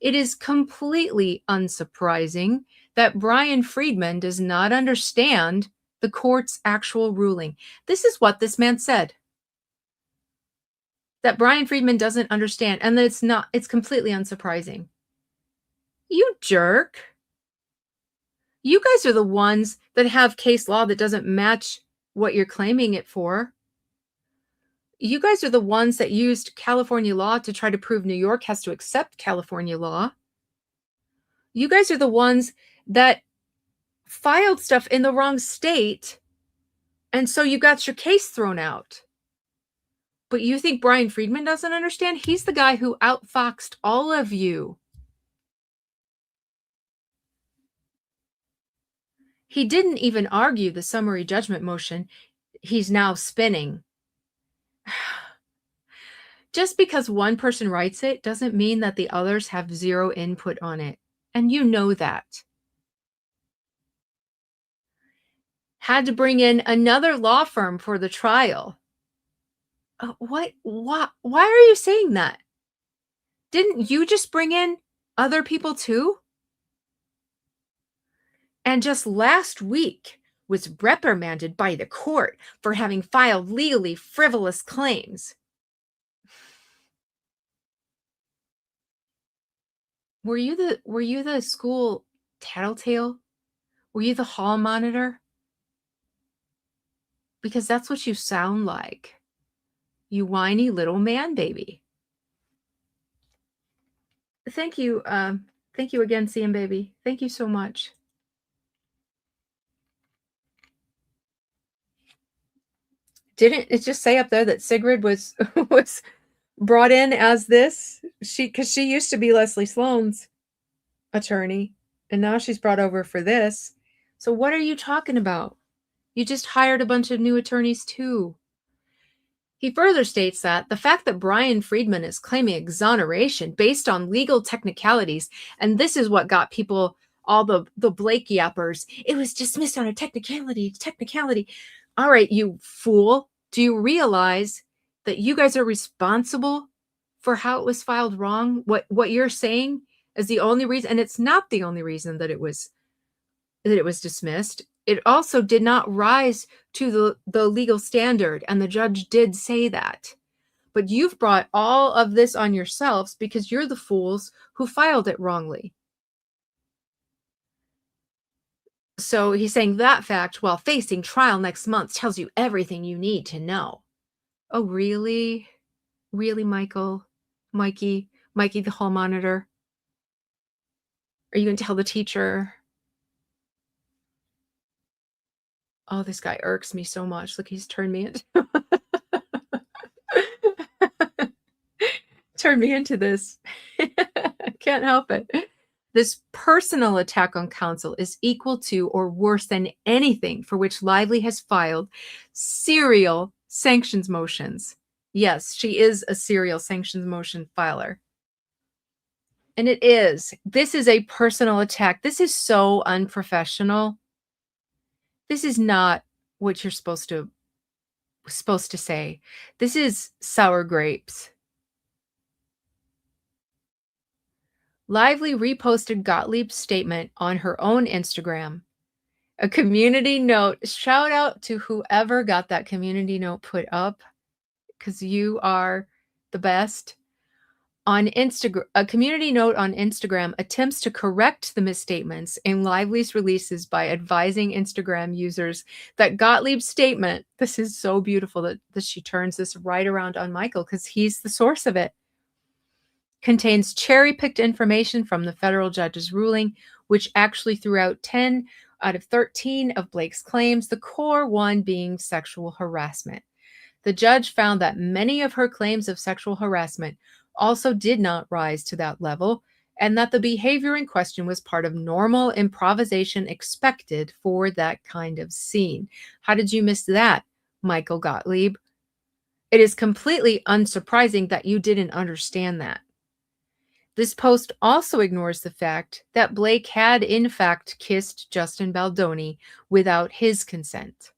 It is completely unsurprising that Brian Friedman does not understand the court's actual ruling. This is what this man said. That Brian Friedman doesn't understand, and that it's completely unsurprising. You jerk. You guys are the ones that have case law that doesn't match what you're claiming it for. You guys are the ones that used California law to try to prove New York has to accept California law. You guys are the ones that filed stuff in the wrong state, and so you got your case thrown out. But you think Brian Friedman doesn't understand? He's the guy who outfoxed all of you. He didn't even argue the summary judgment motion he's now spinning. Just because one person writes it doesn't mean that the others have zero input on it. And you know that. Had to bring in another law firm for the trial. What? Why are you saying that? Didn't you just bring in other people too? And just last week was reprimanded by the court for having filed legally frivolous claims. Were you the school tattletale? Were you the hall monitor? Because that's what you sound like. You whiny little man baby. Thank you. Thank you again, CM baby. Thank you so much. Didn't it just say up there that Sigrid was brought in as this? Because she used to be Leslie Sloan's attorney, and now she's brought over for this. So what are you talking about? You just hired a bunch of new attorneys too. He further states that the fact that Brian Friedman is claiming exoneration based on legal technicalities, and this is what got people, all the Blake yappers, it was dismissed on a technicality. All right, you fool. Do you realize that you guys are responsible for how it was filed wrong? What you're saying is the only reason, and it's not the only reason that it was dismissed. It also did not rise to the legal standard, and the judge did say that. But you've brought all of this on yourselves because you're the fools who filed it wrongly. So he's saying that fact, while facing trial next month, tells you everything you need to know. Oh, really? Really, Michael? Mikey, the hall monitor? Are you going to tell the teacher? Oh, this guy irks me so much. Look, he's turned me into this. Can't help it. This personal attack on counsel is equal to or worse than anything for which Lively has filed serial sanctions motions. Yes, she is a serial sanctions motion filer. And it is. This is a personal attack. This is so unprofessional. This is not what you're supposed to say. This is sour grapes. Lively reposted Gottlieb's statement on her own Instagram. A community note. Shout out to whoever got that community note put up, because you are the best. On Instagram, a community note on Instagram attempts to correct the misstatements in Lively's releases by advising Instagram users that Gottlieb's statement, this is so beautiful that she turns this right around on Michael because he's the source of it, contains cherry-picked information from the federal judge's ruling, which actually threw out 10 out of 13 of Blake's claims, the core one being sexual harassment. The judge found that many of her claims of sexual harassment also did not rise to that level, and that the behavior in question was part of normal improvisation expected for that kind of scene. How did you miss that, Michael Gottlieb? It is completely unsurprising that you didn't understand that. This post also ignores the fact that Blake had, in fact, kissed Justin Baldoni without his consent.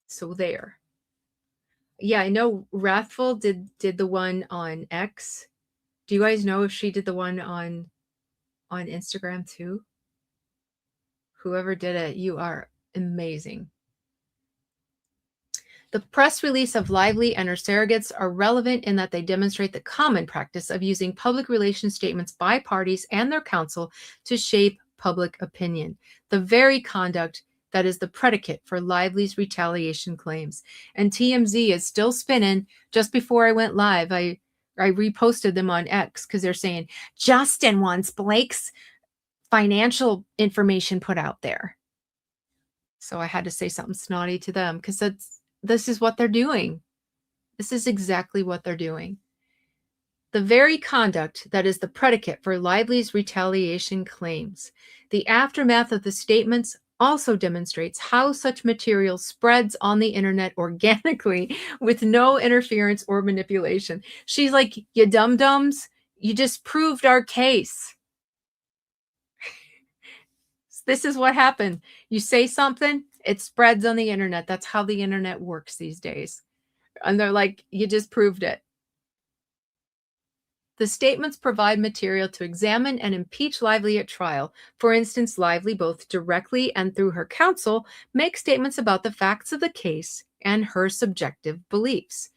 So there. Yeah, I know Wrathful did the one on X. Do you guys know if she did the one on Instagram too? Whoever did it, you are amazing. The press release of Lively and her surrogates are relevant in that they demonstrate the common practice of using public relations statements by parties and their counsel to shape public opinion, the very conduct that is the predicate for Lively's retaliation claims. And TMZ is still spinning. Just before I went live, I reposted them on X because they're saying Justin wants Blake's financial information put out there. So I had to say something snotty to them because this is what they're doing. This is exactly what they're doing. The very conduct that is the predicate for Lively's retaliation claims. The aftermath of the statements also demonstrates how such material spreads on the internet organically with no interference or manipulation. She's like, you dum-dums, you just proved our case. This is what happened. You say something, it spreads on the internet. That's how the internet works these days. And they're like, you just proved it. The statements provide material to examine and impeach Lively at trial. For instance, Lively, both directly and through her counsel, makes statements about the facts of the case and her subjective beliefs.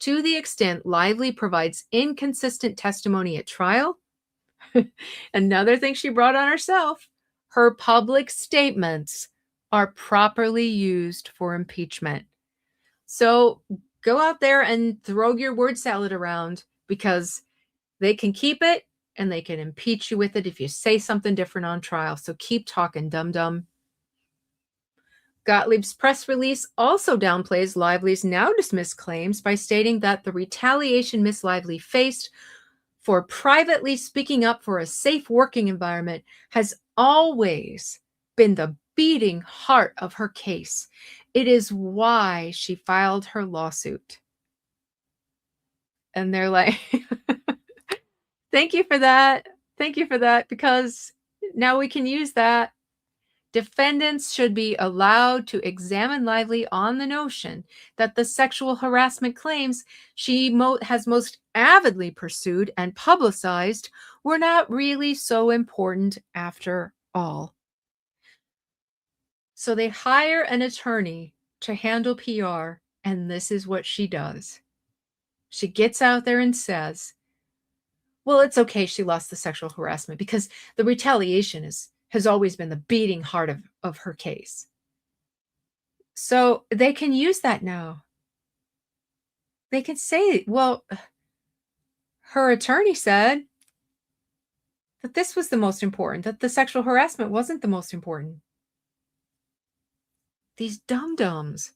To the extent Lively provides inconsistent testimony at trial, another thing she brought on herself, her public statements are properly used for impeachment. So go out there and throw your word salad around because they can keep it and they can impeach you with it if you say something different on trial. So keep talking, dum-dum. Gottlieb's press release also downplays Lively's now dismissed claims by stating that the retaliation Miss Lively faced for privately speaking up for a safe working environment has always been the beating heart of her case. It is why she filed her lawsuit. And they're like, thank you for that. Thank you for that, because now we can use that. Defendants should be allowed to examine Lively on the notion that the sexual harassment claims she has most avidly pursued and publicized were not really so important after all. So they hire an attorney to handle PR, and this is what she does. She gets out there and says, well, it's okay she lost the sexual harassment because the retaliation has always been the beating heart of her case. So they can use that now. They can say, well, her attorney said that this was the most important, that the sexual harassment wasn't the most important. These dum-dums.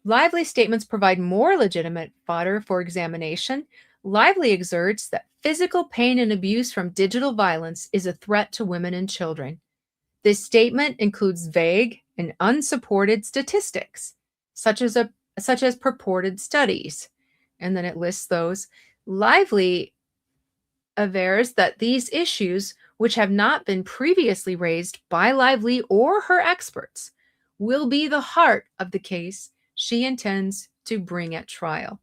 Lively statements provide more legitimate fodder for examination. Lively exerts that physical pain and abuse from digital violence is a threat to women and children. This statement includes vague and unsupported statistics, such as purported studies, and then it lists those. Lively avers that these issues, which have not been previously raised by Lively or her experts, will be the heart of the case she intends to bring at trial.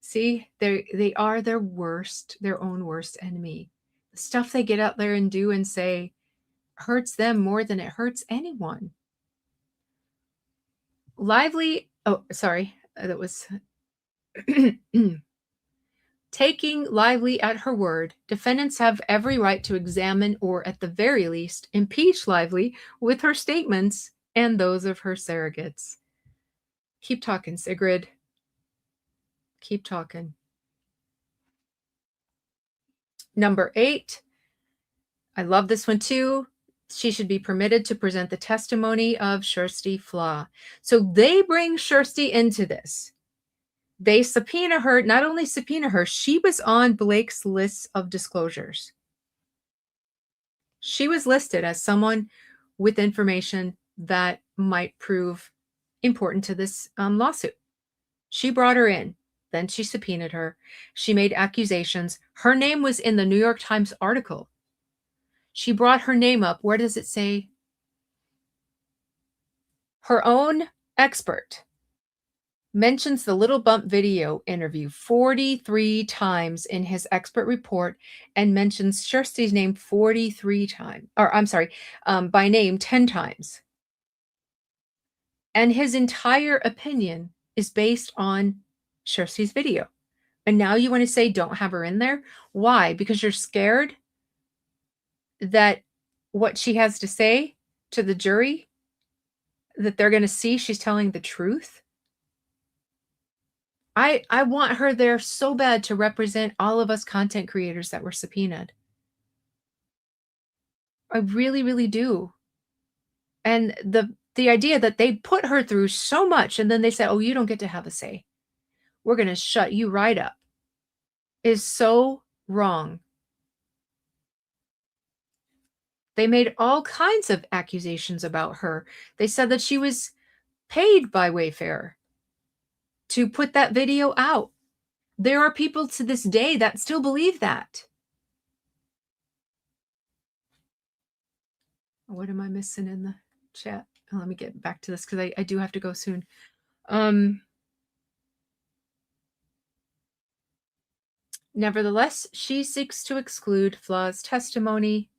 See, they are their own worst enemy. The stuff they get out there and do and say hurts them more than it hurts anyone. Lively, that was taking Lively at her word. Defendants have every right to examine or, at the very least, impeach Lively with her statements and those of her surrogates. Keep talking, Sigrid. Keep talking. Number 8. I love this one too. She should be permitted to present the testimony of Kirsty Flaw. So they bring Kirsty into this. They subpoena her, not only subpoena her, she was on Blake's list of disclosures. She was listed as someone with information that might prove important to this lawsuit. She brought her in. Then she subpoenaed her. She made accusations. Her name was in the New York Times article. She brought her name up. Where does it say? Her own expert mentions the Little Bump video interview 43 times in his expert report and mentions Hearsay's name 43 times, or I'm sorry, by name 10 times. And his entire opinion is based on Hearsay's video. And now you want to say don't have her in there? Why? Because you're scared that what she has to say to the jury, that they're going to see she's telling the truth? I want her there so bad to represent all of us content creators that were subpoenaed. I really, really do. And the idea that they put her through so much and then they said, "Oh, you don't get to have a say. We're going to shut you right up," is so wrong. They made all kinds of accusations about her. They said that she was paid by Wayfarer to put that video out. There are people to this day that still believe that. What am I missing in the chat? Let me get back to this because I do have to go soon. Nevertheless, she seeks to exclude Flaw's testimony.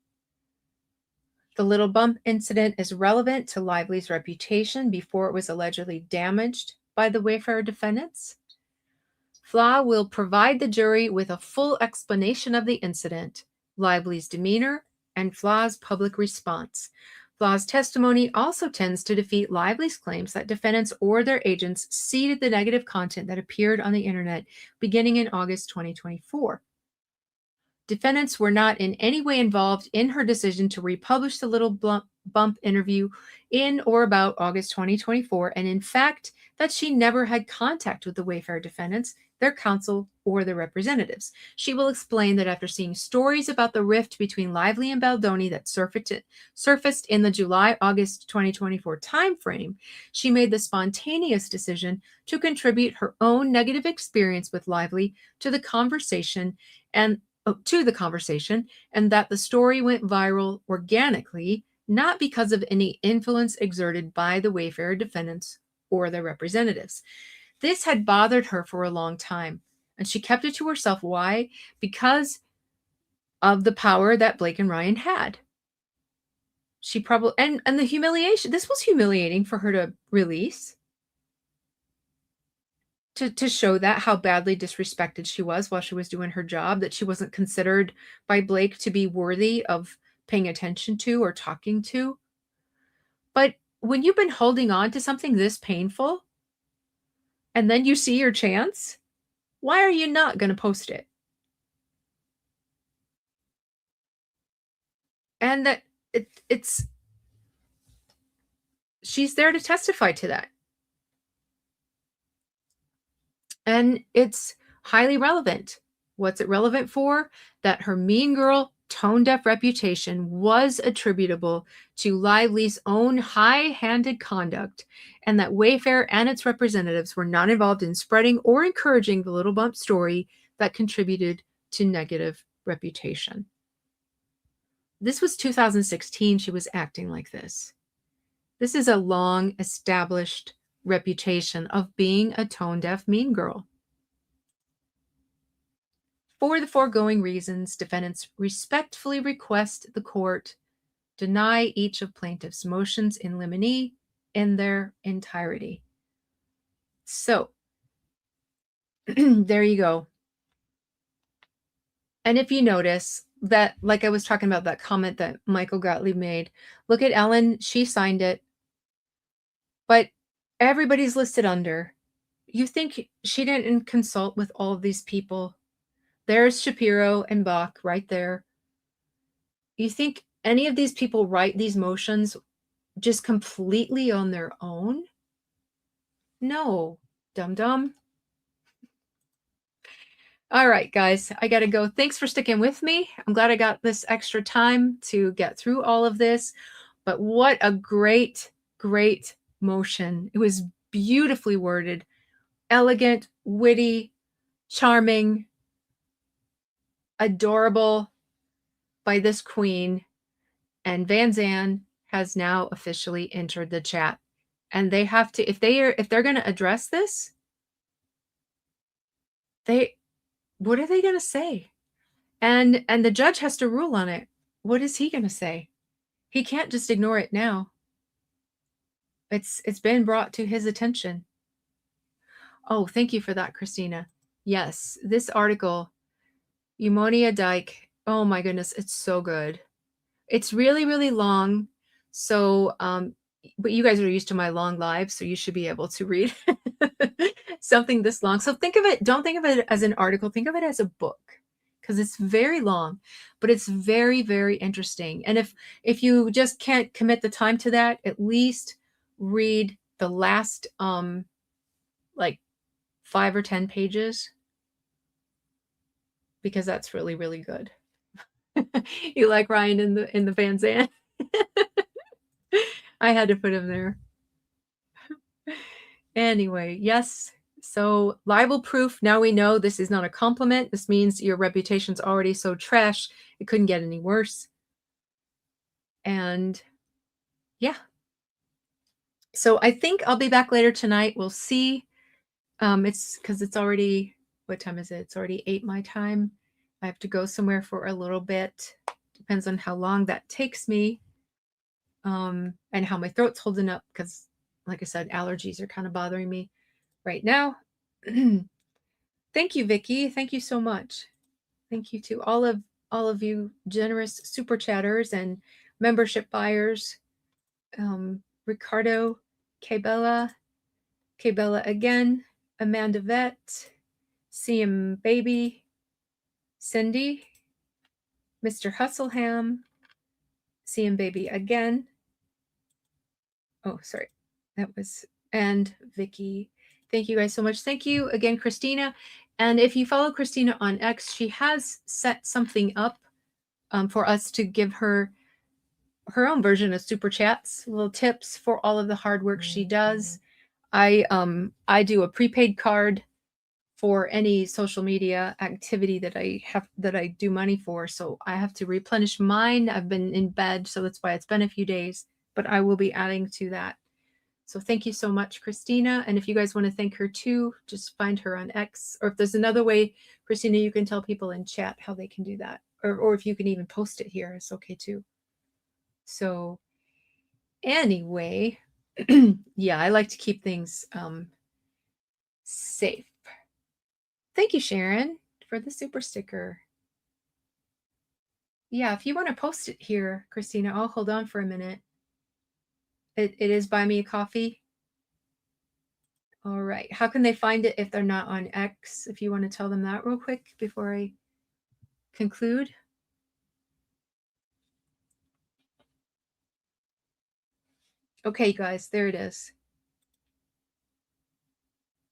The Little Bump incident is relevant to Lively's reputation before it was allegedly damaged by the Wayfarer defendants. Flaw will provide the jury with a full explanation of the incident, Lively's demeanor, and Flaw's public response. Flaw's testimony also tends to defeat Lively's claims that defendants or their agents seeded the negative content that appeared on the internet beginning in August 2024. Defendants were not in any way involved in her decision to republish the Little Bump interview in or about August 2024, and in fact, that she never had contact with the Wayfarer defendants, their counsel, or their representatives. She will explain that after seeing stories about the rift between Lively and Baldoni that surfaced in the July-August 2024 timeframe, she made the spontaneous decision to contribute her own negative experience with Lively to the conversation, and that the story went viral organically, not because of any influence exerted by the Wayfarer defendants or their representatives. This had bothered her for a long time, and she kept it to herself. Why? Because of the power that Blake and Ryan had. She probably, and the humiliation, this was humiliating for her to release. To show that how badly disrespected she was while she was doing her job, that she wasn't considered by Blake to be worthy of paying attention to or talking to. But when you've been holding on to something this painful and then you see your chance, why are you not going to post it? And that she's there to testify to that. And it's highly relevant. What's it relevant for? That her mean girl, tone-deaf reputation was attributable to Lively's own high-handed conduct, and that Wayfarer and its representatives were not involved in spreading or encouraging the Little Bump story that contributed to negative reputation. This was 2016. She was acting like this. This is a long-established reputation of being a tone-deaf mean girl. For the foregoing reasons, defendants respectfully request the court deny each of plaintiff's motions in limine in their entirety. So, there you go. And if you notice that, like I was talking about that comment that Michael Gottlieb made, look at Ellen, she signed it, but everybody's listed under. You think she didn't consult with all of these people? There's Shapiro and Bach right there. You think any of these people write these motions just completely on their own? No, dum-dum. All right, guys, I got to go. Thanks for sticking with me. I'm glad I got this extra time to get through all of this. But what a great, great motion. It was beautifully worded, elegant, witty, charming, adorable by this queen. And Vanzan has now officially entered the chat. And they have to, if they're going to address this, what are they going to say? And the judge has to rule on it. What is he going to say? He can't just ignore it now. It's been brought to his attention. Oh, thank you for that, Christina. Yes, this article, Eumonia Dyke. Oh my goodness, it's so good. It's really, really long. So, but you guys are used to my long lives, so you should be able to read something this long. So think of it, don't think of it as an article, think of it as a book, because it's very long, but it's very, very interesting. And if you just can't commit the time to that, at least read the last like 5 or 10 pages, because that's really, really good. You like Ryan in the Van Zandt? I had to put him there. Anyway, yes. So libel proof. Now we know this is not a compliment. This means your reputation's already so trash, it couldn't get any worse. And yeah. So I think I'll be back later tonight. We'll see. It's because it's already, what time is it? It's already 8 my time. I have to go somewhere for a little bit. Depends on how long that takes me. And how my throat's holding up, because like I said, allergies are kind of bothering me right now. Thank you, Vicky. Thank you so much. Thank you to all of you generous super chatters and membership buyers. Ricardo, Kbella again, Amanda Vet, CM Baby, Cindy, Mr. Hustleham, CM Baby again. Oh, sorry. That was, and Vicky. Thank you guys so much. Thank you again, Christina. And if you follow Christina on X, she has set something up for us to give her her own version of super chats, little tips for all of the hard work she does. I do a prepaid card for any social media activity that I do money for, so I have to replenish mine. I've been in bed, so that's why it's been a few days, but I will be adding to that. So thank you so much, Christina. And if you guys want to thank her too, just find her on X. Or if there's another way, Christina, you can tell people in chat how they can do that. Or if you can even post it here, it's okay too. So anyway, yeah, I like to keep things safe. Thank you, Sharon, for the super sticker. Yeah, if you want to post it here, Christina, I'll hold on for a minute. It is Buy Me a Coffee. All right. How can they find it if they're not on X? If you want to tell them that real quick before I conclude. Okay, guys, there it is.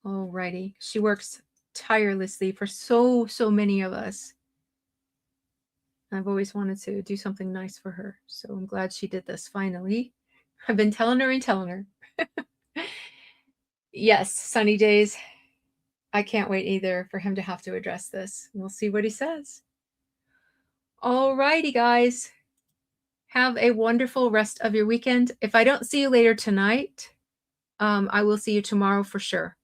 All righty. She works tirelessly for so many of us. I've always wanted to do something nice for her, so I'm glad she did this finally. I've been telling her and telling her. Yes, sunny days. I can't wait either for him to have to address this. We'll see what he says. All righty, guys. Have a wonderful rest of your weekend. If I don't see you later tonight, I will see you tomorrow for sure.